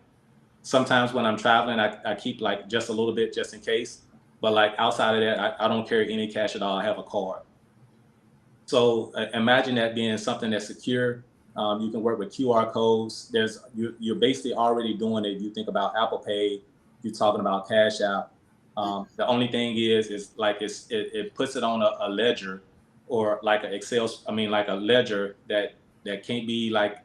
sometimes when I'm traveling, I keep like just a little bit just in case. But like outside of that, I don't carry any cash at all. I have a card. So imagine that being something that's secure. You can work with QR codes. You're basically already doing it. You think about Apple Pay. You're talking about Cash App. The only thing is like it puts it on a ledger, or like an Excel. I mean, like a ledger that can't be like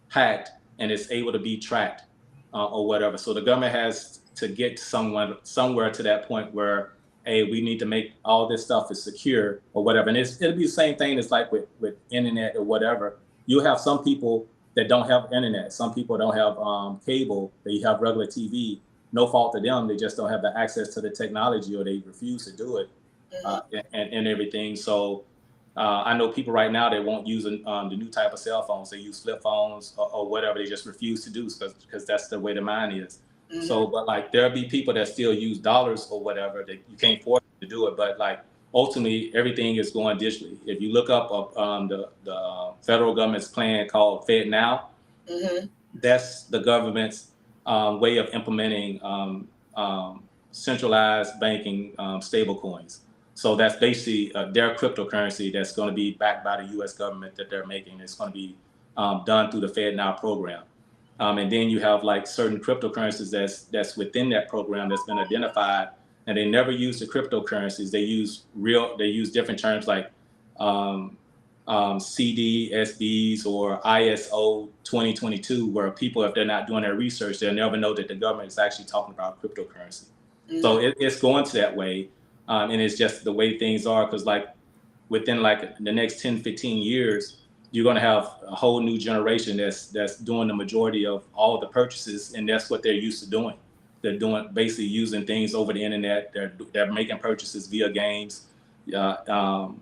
hacked, and it's able to be tracked, or whatever. So the government has to get somewhere to that point where, hey, we need to make all this stuff is secure or whatever. And it'll be the same thing as like with internet or whatever. You'll have some people that don't have internet. Some people don't have cable. They have regular TV. No fault to them. They just don't have the access to the technology, or they refuse to do it, and everything. So I know people right now that won't use the new type of cell phones. They use flip phones, or whatever. They just refuse to do, because that's the way the mind is. So, but like there'll be people that still use dollars or whatever, that you can't force them to do it. But like ultimately, everything is going digitally. If you look up the federal government's plan called FedNow, that's the government's way of implementing centralized banking stable coins. So that's basically their cryptocurrency that's going to be backed by the U.S. government that they're making. It's going to be done through the FedNow program. And then you have like certain cryptocurrencies that's within that program that's been identified, and they never use the cryptocurrencies. They use different terms like CDSBs or ISO 2022, where people, if they're not doing their research, they'll never know that the government is actually talking about cryptocurrency. So it's going to that way, and it's just the way things are, because like within like the next 10, 15 years, you're going to have a whole new generation that's doing the majority of all of the purchases, and that's what they're used to doing. They're doing basically using things over the internet. They're making purchases via games, and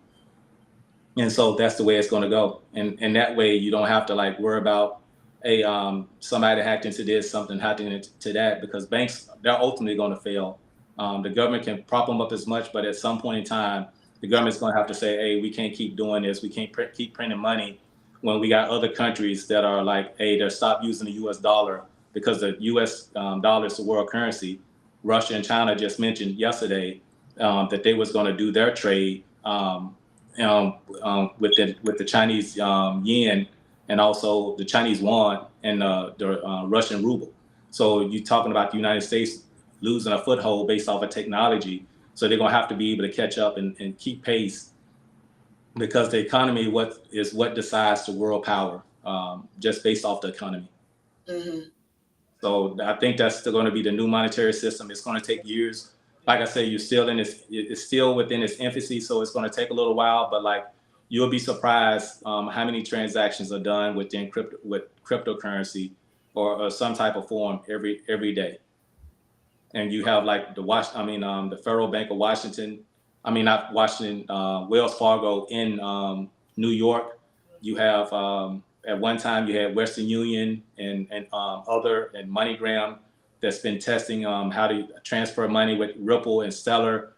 so that's the way it's going to go. And that way you don't have to like worry about somebody hacked into this, something hacked into that, because banks, they're ultimately going to fail. The government can prop them up as much, but at some point in time, the government's going to have to say, hey, we can't keep doing this. We can't keep printing money when we got other countries that are like, hey, they're stop using the U.S. dollar, because the U.S. Dollar is the world currency. Russia and China just mentioned yesterday that they was going to do their trade with the Chinese yen, and also the Chinese yuan, and the Russian ruble. So you're talking about the United States losing a foothold based off of technology. So they're going to have to be able to catch up and keep pace, because the economy what decides the world power, just based off the economy. So I think that's still going to be the new monetary system. It's going to take years. Like I say, it's still within its infancy, so it's going to take a little while. But like, you'll be surprised how many transactions are done with cryptocurrency or some type of form every day. And you have like the Federal Bank of Washington, not Washington, Wells Fargo in New York. You have at one time you had Western Union and other and MoneyGram that's been testing how to transfer money with Ripple and Stellar.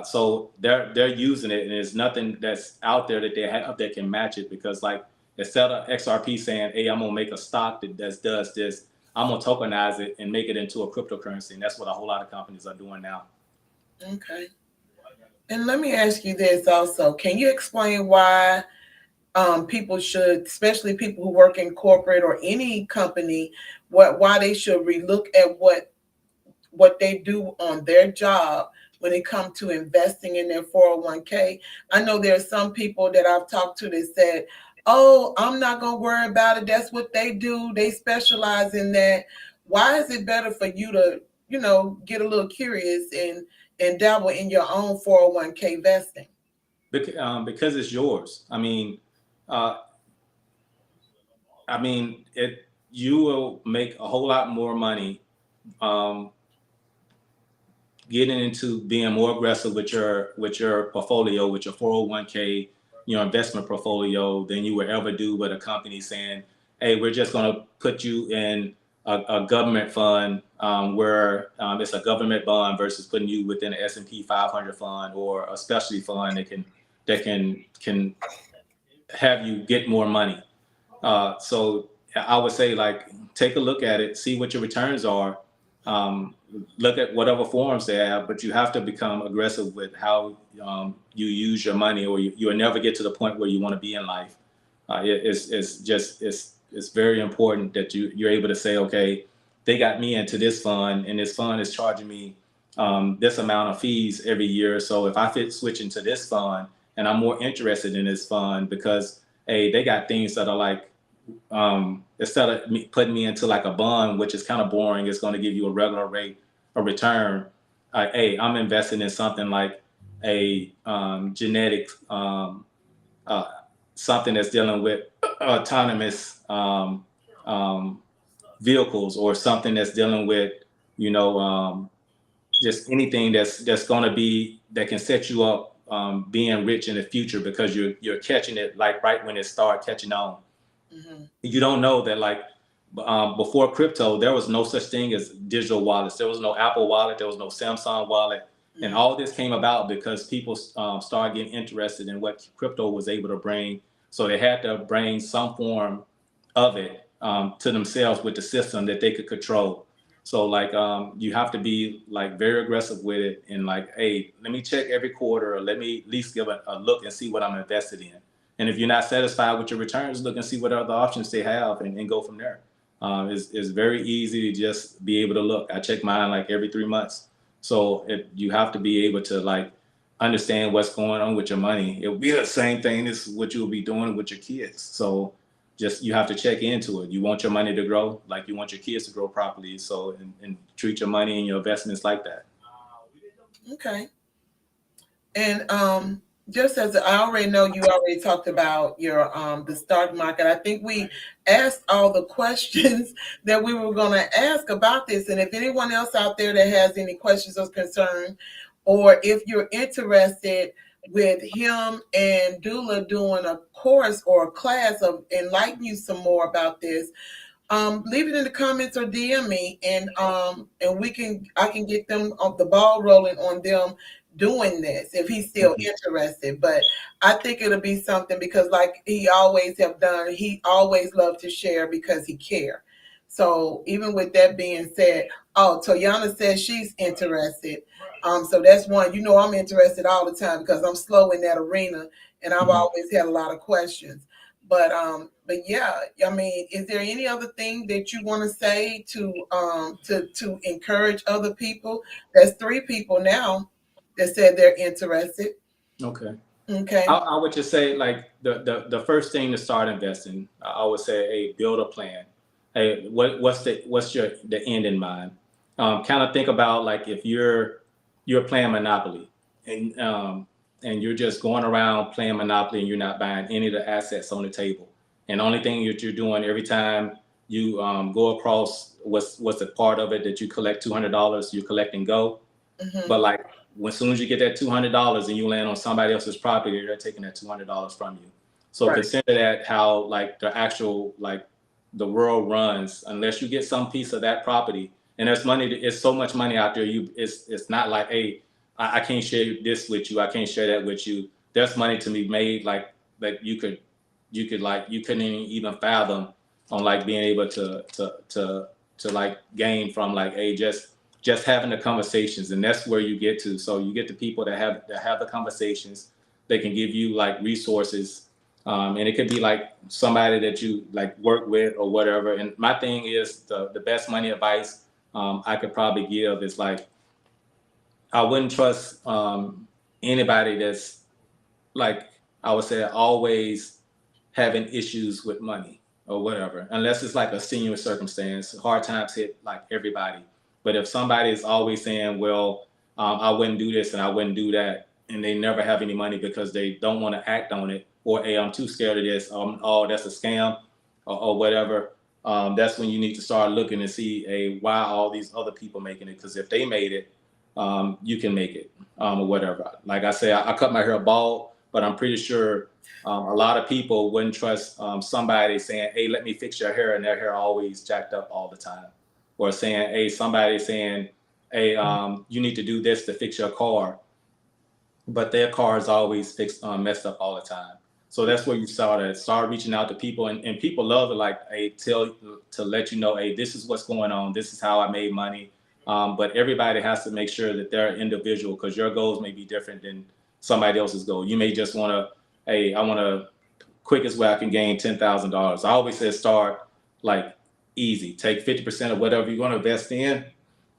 So they're using it, and there's nothing that's out there that they have that can match it, because like instead of XRP saying, "Hey, I'm gonna make a stock that does this," I'm gonna tokenize it and make it into a cryptocurrency, and that's what a whole lot of companies are doing now. Okay. And let me ask you this also. Can you explain why people should, especially people who work in corporate or any company, why they should relook at what they do on their job when it comes to investing in their 401k? I know there are some people that I've talked to that said, "Oh, I'm not going to worry about it. That's what they do. They specialize in that." Why is it better for you to, get a little curious and dabble in your own 401k vesting? Because it's yours. Uh, you will make a whole lot more money um, getting into being more aggressive with your portfolio, with your 401k, your investment portfolio, than you would ever do with a company saying, "Hey, we're just going to put you in a government fund where it's a government bond," versus putting you within an S&P 500 fund or a specialty fund that can have you get more money. So I would say, like, take a look at it, see what your returns are, um, look at whatever forms they have, but you have to become aggressive with how you use your money, or you'll never get to the point where you want to be in life. It's very important that you're able to say, okay, they got me into this fund, and this fund is charging me this amount of fees every year. So if I fit switch into this fund, and I'm more interested in this fund because, hey, they got things that are like, instead of putting me into like a bond, which is kind of boring, it's going to give you a regular rate of return. Hey, I'm investing in something like a genetic, uh, something that's dealing with autonomous vehicles, or something that's dealing with, you know, just anything that's going to be that can set you up being rich in the future, because you're catching it like right when it starts catching on. Mm-hmm. You don't know that, like, before crypto, there was no such thing as digital wallets. There was no Apple Wallet. There was no Samsung Wallet. And Mm-hmm. all this came about because people started getting interested in what crypto was able to bring. So they had to bring some form of it to themselves with the system that they could control. So like you have to be like very aggressive with it, and like, hey, let me check every quarter, or let me at least give a look and see what I'm invested in. And if you're not satisfied with your returns, look and see what other options they have, and go from there. It's very easy to just be able to look. I check mine like every 3 months. So you have to be able to like understand what's going on with your money. It'll be the same thing as what you'll be doing with your kids. So just you have to check into it. You want your money to grow, like you want your kids to grow properly. So and treat your money and your investments like that. Okay. And just as I already know, you already talked about your the stock market. I think we asked all the questions that we were going to ask about this. And if anyone else out there that has any questions or concerns, or if you're interested with him and Dula doing a course or a class of enlighten you some more about this, leave it in the comments or DM me, and I can get them on the ball rolling on them doing this if he's still Mhm. interested. But I think it'll be something, because like he always have done, he always loved to share because he care. So even with that being said, oh, Toyana says she's interested. So that's one. I'm interested all the time because I'm slow in that arena, and I've Mhm. always had a lot of questions. But yeah, I mean, is there any other thing that you want to say to encourage other people? There's 3 people now that said they're interested. Okay. I, Okay. I would just say, like, the first thing to start investing, I would say, hey, build a plan. Hey, what's the end in mind? Kind of think about, like, if you're playing Monopoly, and you're just going around playing Monopoly, and you're not buying any of the assets on the table, and the only thing that you're doing every time you go across what's a part of it that you collect $200, you collect and go. Mhm. But like as soon as you get that $200 and you land on somebody else's property, they're taking that $200 from you. So Right. consider that how like the actual like the world runs. Unless you get some piece of that property, and there's money. It's so much money out there. It's not like, hey, I can't share this with you. I can't share that with you. There's money to be made like you could like you couldn't even fathom on like being able to like gain from like, hey, just having the conversations, and that's where you get to. So you get the people that have the conversations. They can give you like resources, and it could be like somebody that you like work with or whatever. And my thing is the best money advice I could probably give is like, I wouldn't trust anybody that's like, I would say, always having issues with money or whatever, unless it's like a senior circumstance. Hard times hit like everybody. But if somebody is always saying, well, I wouldn't do this and I wouldn't do that, and they never have any money because they don't want to act on it, or, hey, I'm too scared of this, oh, that's a scam, or whatever, that's when you need to start looking and see, hey, why all these other people making it? Because if they made it, you can make it, or whatever. Like I say, I cut my hair bald, but I'm pretty sure a lot of people wouldn't trust somebody saying, hey, let me fix your hair, and their hair always jacked up all the time. Or saying, hey, somebody saying, hey, you need to do this to fix your car, but their car is always fixed, messed up all the time. So that's where you start reaching out to people, and people love it. Like, hey, to let you know, hey, this is what's going on. This is how I made money. But everybody has to make sure that they're individual, because your goals may be different than somebody else's goal. You may just want to, hey, I want to quickest way I can gain $10,000. I always say start like easy. Take 50% of whatever you're going to invest in,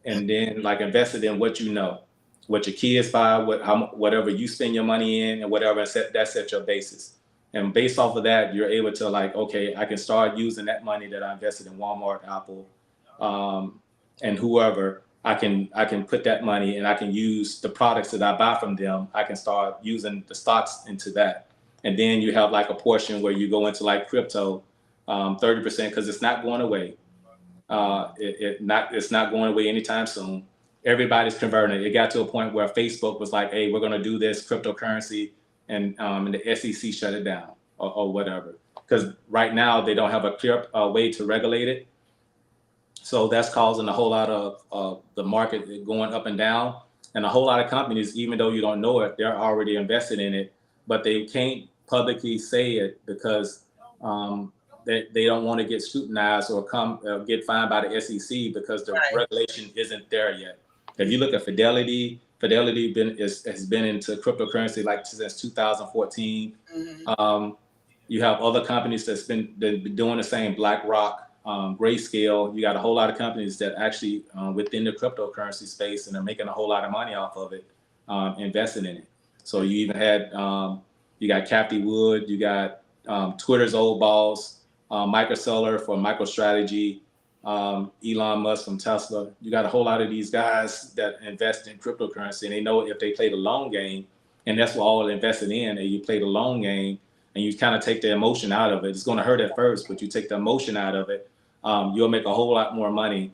and then like invest it in what you know, what your kids buy, whatever you spend your money in, and whatever, and set your basis. And based off of that, you're able to like, okay, I can start using that money that I invested in Walmart, Apple, and whoever. I can put that money, and I can use the products that I buy from them. I can start using the stocks into that. And then you have like a portion where you go into like crypto, 30%, because it's not going away. It's not going away anytime soon. Everybody's converting it. It got to a point where Facebook was like, hey, we're going to do this cryptocurrency, and the SEC shut it down, or whatever. Because right now they don't have a clear way to regulate it. So that's causing a whole lot of the market going up and down. And a whole lot of companies, even though you don't know it, they're already invested in it, but they can't publicly say it because they don't want to get scrutinized or get fined by the SEC, because the Right. regulation isn't there yet. If you look at Fidelity has been into cryptocurrency like since 2014. Mhm. You have other companies that's been doing the same, BlackRock, Grayscale. You got a whole lot of companies that actually within the cryptocurrency space, and they're making a whole lot of money off of it, investing in it. So you even had, you got Cathie Wood, you got Twitter's old boss, Michael Saylor for MicroStrategy, Elon Musk from Tesla. You got a whole lot of these guys that invest in cryptocurrency, and they know if they play the long game, and that's what all invested in, and you play the long game, and you kind of take the emotion out of it. It's going to hurt at first, but you take the emotion out of it, you'll make a whole lot more money.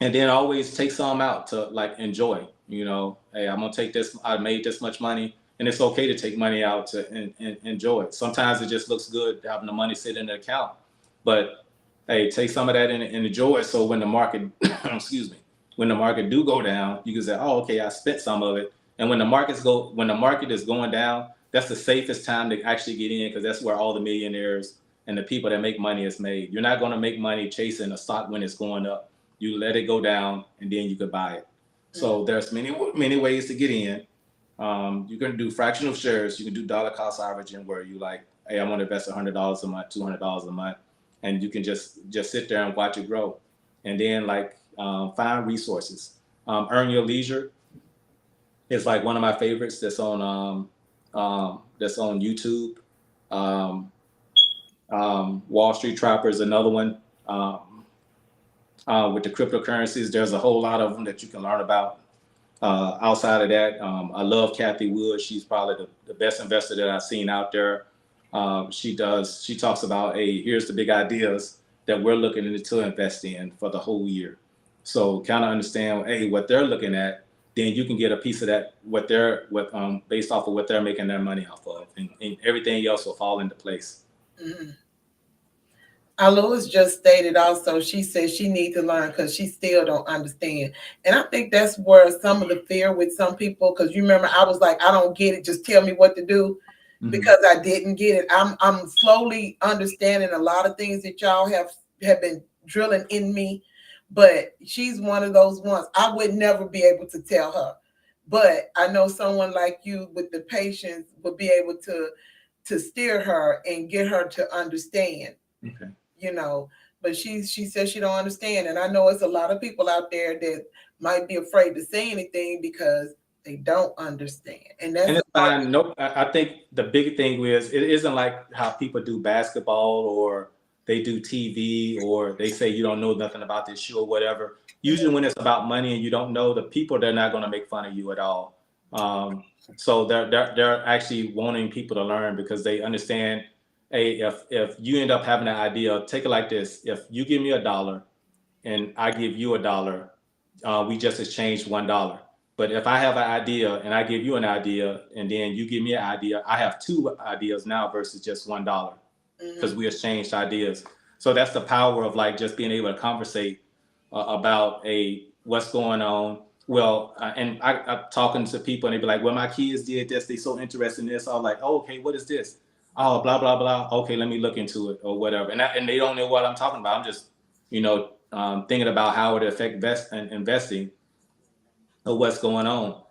And then always take some out to like enjoy. You know, hey, I'm gonna take this. I made this much money, and it's okay to take money out to enjoy it. Sometimes it just looks good having the money sit in the account, but hey, take some of that and enjoy it. So when the market, excuse me, when the market do go down, you can say, oh, okay, I spent some of it. And when the market is going down, that's the safest time to actually get in, because that's where all the millionaires and the people that make money is made. You're not going to make money chasing a stock when it's going up. You let it go down, and then you could buy it. So there's many ways to get in. You can do fractional shares. You can do dollar cost averaging, where you like, hey, I want to invest $100 a month, $200 a month, and you can just sit there and watch it grow. And then like find resources. Earn Your Leisure is like one of my favorites. That's on YouTube. Wall Street Trapper is another one. With the cryptocurrencies, there's a whole lot of them that you can learn about. Outside of that, I love Cathie Wood. She's probably the best investor that I've seen out there. She talks about, hey, here's the big ideas that we're looking to invest in for the whole year. So kind of understand, hey, what they're looking at, then you can get a piece of that, based off of what they're making their money off of, and everything else will fall into place. Mhm. Alois just stated also, she says she needs to learn because she still don't understand. And I think that's where some of the fear with some people, because you remember I was like, I don't get it, just tell me what to do, because I didn't get it. I'm slowly understanding a lot of things that y'all have been drilling in me, but she's one of those ones. I would never be able to tell her. But I know someone like you with the patience would be able to steer her and get her to understand. Okay. You know, but she says she don't understand, and I know it's a lot of people out there that might be afraid to say anything because they don't understand, and that's it's fine. Nope. I think the big thing is it isn't like how people do basketball or they do TV or they say you don't know nothing about this shoe or whatever. Usually when it's about money and you don't know the people, they're not going to make fun of you at all. So they're actually wanting people to learn because they understand. Hey, if you end up having an idea, take it like this: if you give me $1 and I give you $1, we just exchanged $1. But if I have an idea and I give you an idea and then you give me an idea, I have two ideas now versus just $1 because we exchanged ideas. So that's the power of like just being able to conversate about what's going on. Well, and I'm talking to people and they be like, well, my kids did this. They so interested in this. I'm like, oh, okay, what is this? Oh, blah, blah, blah. Okay, let me look into it or whatever. And they don't know what I'm talking about. I'm just, thinking about how it affects investing or what's going on.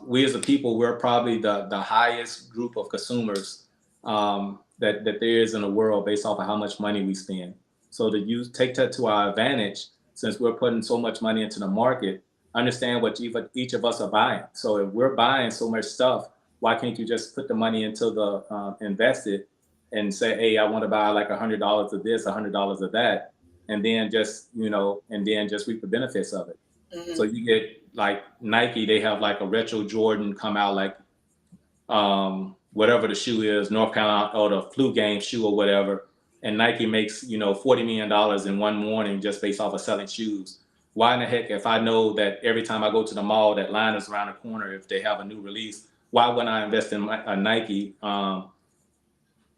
We as a people, we're probably the highest group of consumers that there is in the world based off of how much money we spend. So to take that to our advantage, since we're putting so much money into the market, understand what each of us are buying. So if we're buying so much stuff, why can't you just put the money into the invest it and say, hey, I want to buy like $100 of this, $100 of that, and then just reap the benefits of it. So you get like Nike, they have like a retro Jordan come out, like whatever the shoe is, North Carolina or the flu game shoe or whatever, and Nike makes $40 million in one morning just based off of selling shoes. Why in the heck, if I know that every time I go to the mall that line is around the corner if they have a new release, why wouldn't I invest in a Nike? Why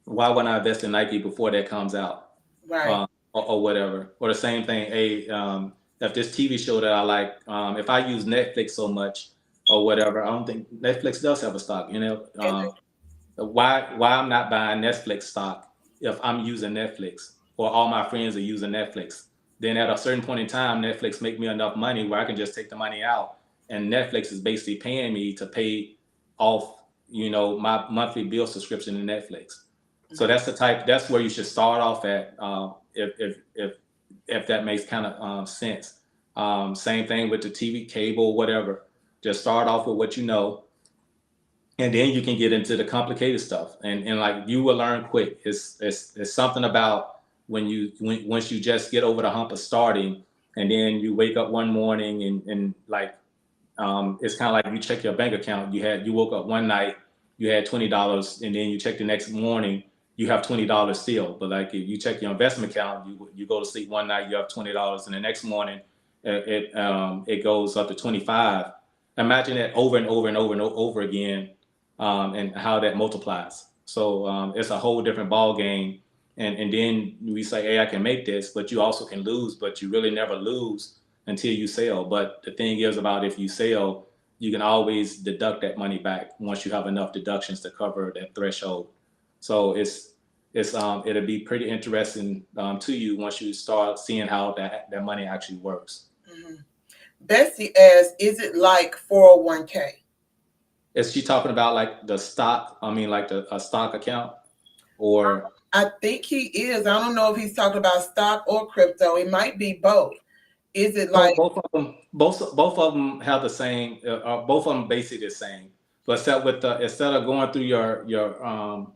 wouldn't I invest in Nike before that comes out? right. Or whatever. Or the same thing, if this TV show that I like, if I use Netflix so much or whatever, I don't think Netflix does have a stock. Why I'm not buying Netflix stock if I'm using Netflix or all my friends are using Netflix? Then at a certain point in time, Netflix make me enough money where I can just take the money out, and Netflix is basically paying me to pay off, my monthly bill subscription to Netflix. So that's where you should start off at, if that makes kind of sense. Same thing with the TV, cable, whatever. Just start off with what you know, and then you can get into the complicated stuff. And like you will learn quick. It's something about once you just get over the hump of starting, and then you wake up one morning and like it's kind of like you check your bank account. You woke up one night, you had $20, and then you check the next morning, you have $20 still. But like if you check your investment account, you go to sleep one night, you have $20, and the next morning it goes up to 25. Imagine that over and over and over and over again, and how that multiplies. So it's a whole different ball game. And then we say, hey, I can make this, but you also can lose, but you really never lose until you sell. But the thing is about if you sell, you can always deduct that money back once you have enough deductions to cover that threshold. So it'll be pretty interesting to you once you start seeing how that money actually works. Bessie asks, is it like 401k? Is she talking about like the stock? I mean, like a stock account, or? I think he is. I don't know if he's talking about stock or crypto. It might be both. Is it like Both of them have the same. Both of them basically the same. But instead of going through your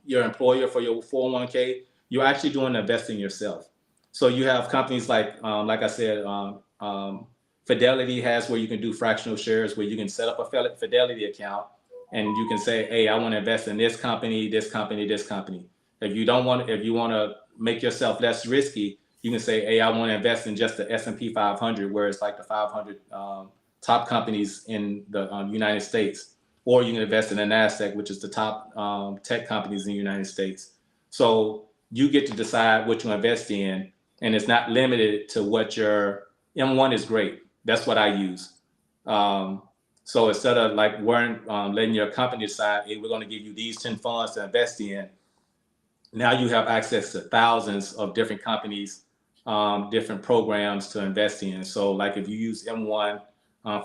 employer for your 401k, you're actually doing investing yourself. So you have companies like I said, Fidelity has where you can do fractional shares, where you can set up a Fidelity account, and you can say, hey, I want to invest in this company, this company, this company. If you want to make yourself less risky, You can say, hey, I want to invest in just the S&P 500, where it's like the 500 top companies in the United States. Or you can invest in the NASDAQ, which is the top tech companies in the United States. So you get to decide what you invest in, and it's not limited to what your M1 is great. That's what I use. So instead of like letting your company decide, hey, we're going to give you these 10 funds to invest in, now you have access to thousands of different companies, different programs to invest in. So like if you use M1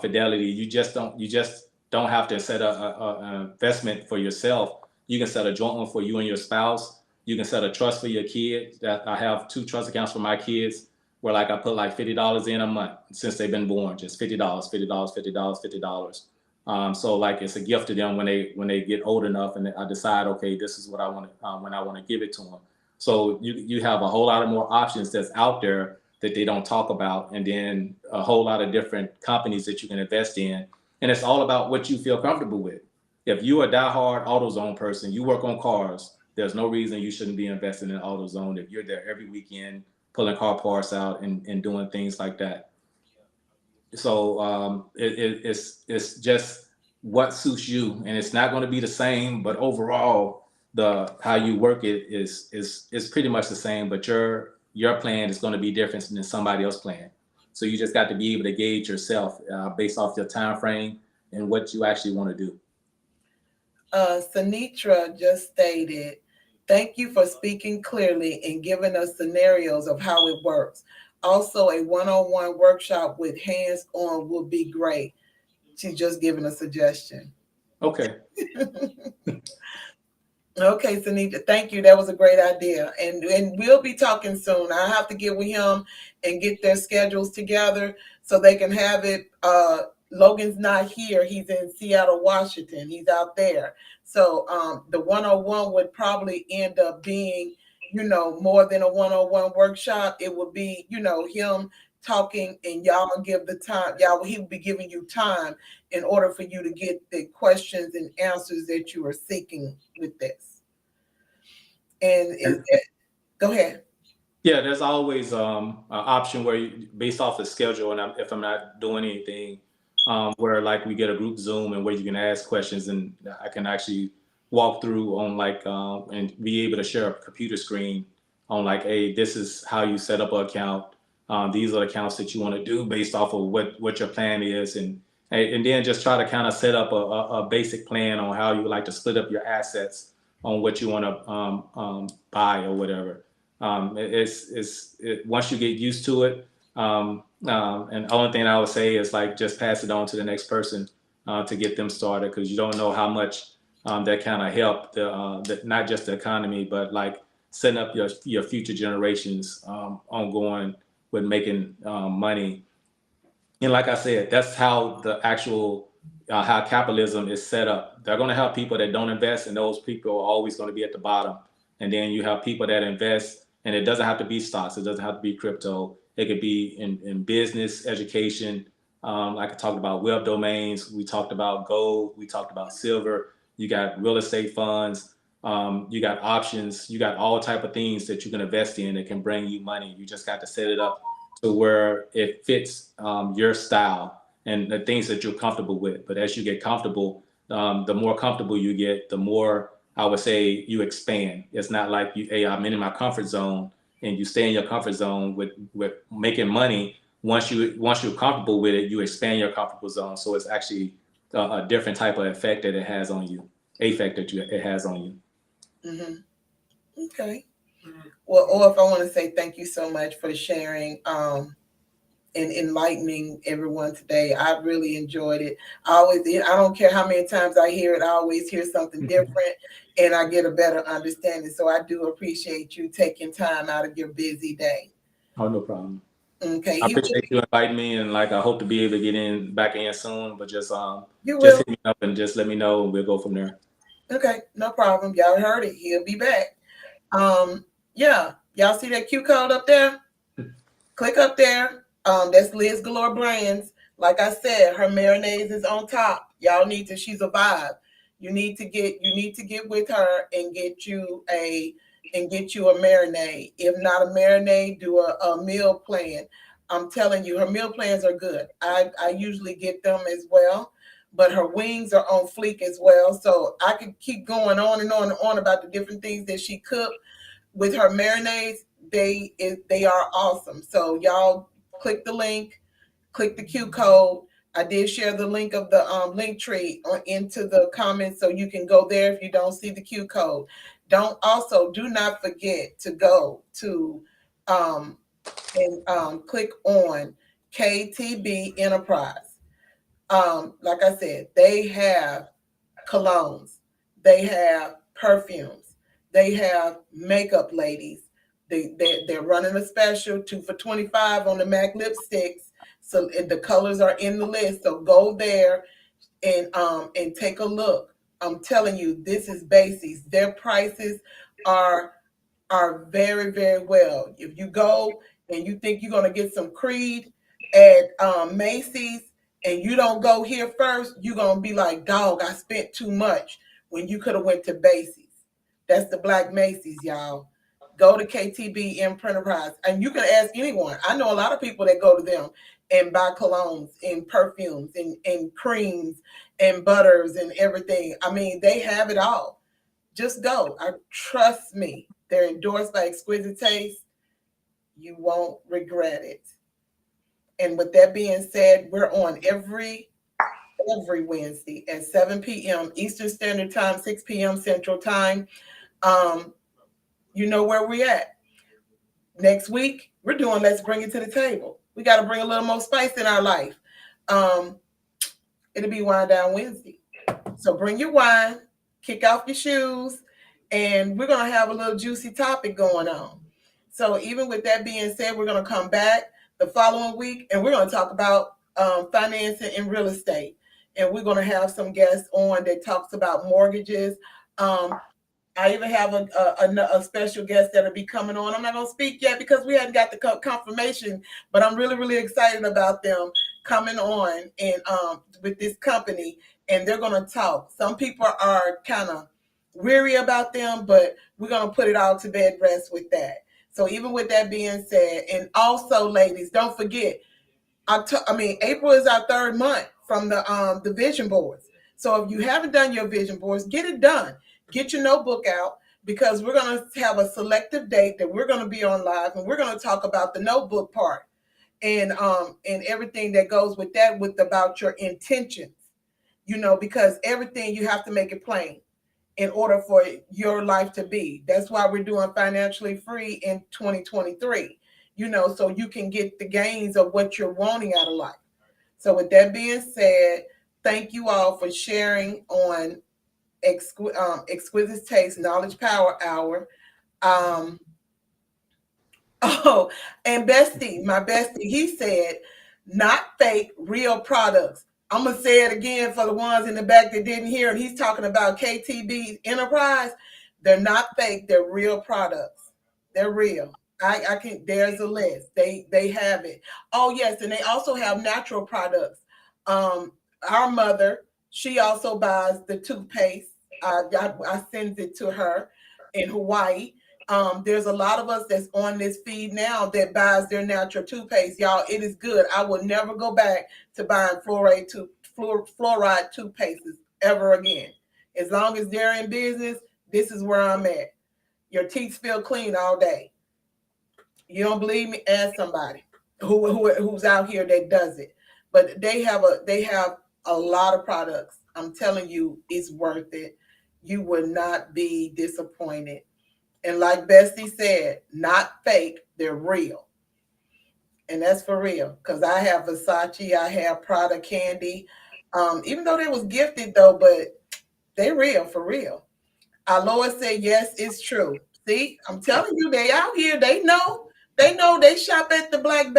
Fidelity, you just don't have to set an investment for yourself. You can set a joint one for you and your spouse. You can set a trust for your kids. I have 2 trust accounts for my kids where like I put like $50 in a month since they've been born, just $50, $50, $50, $50. So like it's a gift to them when they get old enough and I decide, okay, this is what I want to when I want to give it to them. So you have a whole lot of more options that's out there that they don't talk about, and then a whole lot of different companies that you can invest in. And it's all about what you feel comfortable with. If you're a diehard AutoZone person, you work on cars, there's no reason you shouldn't be investing in AutoZone if you're there every weekend pulling car parts out and doing things like that. So it's just what suits you, and it's not going to be the same. But overall, the how you work it is pretty much the same. But your plan is going to be different than somebody else's plan. So you just got to be able to gauge yourself based off your time frame and what you actually want to do. Sanitra just stated, thank you for speaking clearly and giving us scenarios of how it works. Also, a one-on-one workshop with hands-on would be great. She's just giving a suggestion. Okay. Okay, Sanita, thank you. That was a great idea. And we'll be talking soon. I have to get with him and get their schedules together so they can have it. Logan's not here. He's in Seattle, Washington. He's out there. So the one-on-one would probably end up being, more than a one-on-one workshop. It would be, him talking and y'all give the time. He will be giving you time in order for you to get the questions and answers that you are seeking with this. Go ahead. Yeah, there's always an option where based off the schedule, and if I'm not doing anything, where like we get a group Zoom and where you can ask questions, and I can actually walk through on like and be able to share a computer screen on like, hey, this is how you set up an account. These are the accounts that you want to do based off of what your plan is, and then just try to kind of set up a basic plan on how you would like to split up your assets on what you want to buy or whatever. Once you get used to it, and the only thing I would say is like just pass it on to the next person to get them started, because you don't know how much that kind of help not just the economy, but like setting up your future generations ongoing with making money. And like I said, that's how the actual how capitalism is set up. They're going to have people that don't invest, and those people are always going to be at the bottom. And then you have people that invest, and it doesn't have to be stocks. It doesn't have to be crypto. It could be in business, education. Like I talked about web domains. We talked about gold. We talked about silver. You got real estate funds. You got options. You got all type of things that you can invest in that can bring you money. You just got to set it up to where it fits your style and the things that you're comfortable with. But as you get comfortable, the more comfortable you get, the more I would say you expand. It's not like hey, I'm in my comfort zone, and you stay in your comfort zone with making money. Once you're comfortable with it, you expand your comfortable zone. So it's actually a different type of effect that it has on you, effect that it has on you. Mm-hmm. Okay. Well, or if I want to say thank you so much for sharing and enlightening everyone today. I really enjoyed it. I don't care how many times I hear it, I always hear something different and I get a better understanding. So I do appreciate you taking time out of your busy day. Oh, no problem. Okay. I appreciate you inviting me, and like I hope to be able to get back in soon, but just hit me up and just let me know and we'll go from there. Okay, no problem. Y'all heard it. He'll be back. Yeah, y'all see that Q code up there? Click up there. That's Liz Galore Brands. Like I said, her mayonnaise is on top. Y'all need to. She's a vibe. You need to get with her and get you a and get you a marinade. If not a marinade, do a meal plan. I'm telling you, her meal plans are good. I usually get them as well, but her wings are on fleek as well. So I could keep going on and on and on about the different things that she cooked with her marinades. They are awesome. So y'all click the link, click the Q code. I did share the link of the link tree into the comments, so you can go there if you don't see the Q code. Do not forget to go to and click on KTB Enterprise. Like I said, they have colognes, they have perfumes, they have makeup ladies. They're running a special 2 for $25 on the MAC lipsticks. So the colors are in the list. So go there and take a look. I'm telling you, this is Basics. Their prices are very, very well. If you go and you think you're going to get some Creed at Macy's and you don't go here first, you're going to be like, dog, I spent too much when you could have went to Basics. That's the Black Macy's, y'all. Go to KTB Enterprise, and you can ask anyone. I know a lot of people that go to them and buy colognes and perfumes and creams and butters and everything. I mean, they have it all. Just go. Trust me. They're endorsed by Exquisite Taste. You won't regret it. And with that being said, we're on every Wednesday at 7 p.m. Eastern Standard Time, 6 p.m. Central Time. You know where we're at. Next week, we're doing Let's Bring It to the Table. We got to bring a little more spice in our life. It'll be Wine Down Wednesday. So bring your wine, kick off your shoes, and we're going to have a little juicy topic going on. So even with that being said, we're going to come back the following week, and we're going to talk about financing and real estate. And we're going to have some guests on that talks about mortgages. I even have a special guest that'll be coming on. I'm not going to speak yet because we hadn't got the confirmation, but I'm really, really excited about them coming on and with this company, and they're going to talk. Some people are kind of weary about them, but we're going to put it all to bed rest with that. So even with that being said, and also, ladies, don't forget, April is our third month from the vision boards. So if you haven't done your vision boards, get it done. Get your notebook out, because we're going to have a selective date that we're going to be on live, and we're going to talk about the notebook part and everything that goes with that, about your intentions, because everything you have to make it plain in order for your life to be. That's why we're doing Financially Free in 2023, so you can get the gains of what you're wanting out of life. So with that being said, thank you all for sharing on Exquisite Taste Knowledge Power Hour. And Bestie, my bestie, he said, not fake, real products. I'm going to say it again for the ones in the back that didn't hear it. He's talking about KTB Enterprise. They're not fake. They're real products. They're real. I can, there's a list. They have it. Oh, yes. And they also have natural products. Our mother, she also buys the toothpaste. I send it to her in Hawaii. There's a lot of us that's on this feed now that buys their natural toothpaste. Y'all, it is good. I will never go back to buying fluoride toothpastes ever again. As long as they're in business, this is where I'm at. Your teeth feel clean all day. You don't believe me? Ask somebody who's out here that does it. But they have a lot of products. I'm telling you, it's worth it. You will not be disappointed. And like Bestie said, not fake, they're real. And that's for real. Because I have Versace, I have Prada Candy. Even though they was gifted though, but they're real, for real. Aloha said, yes, it's true. See, I'm telling you, they out here, they know. They shop at the Black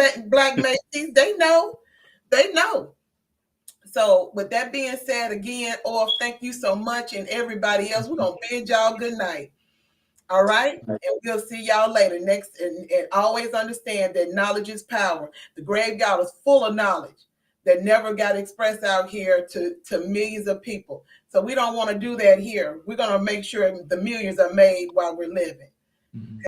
Macy's. They know. So with that being said, again, thank you so much, and everybody else, we're going to bid y'all good night. All right? And we'll see y'all later. Next, and always understand that knowledge is power. The graveyard is full of knowledge that never got expressed out here to millions of people. So we don't want to do that here. We're going to make sure the millions are made while we're living. Mhm.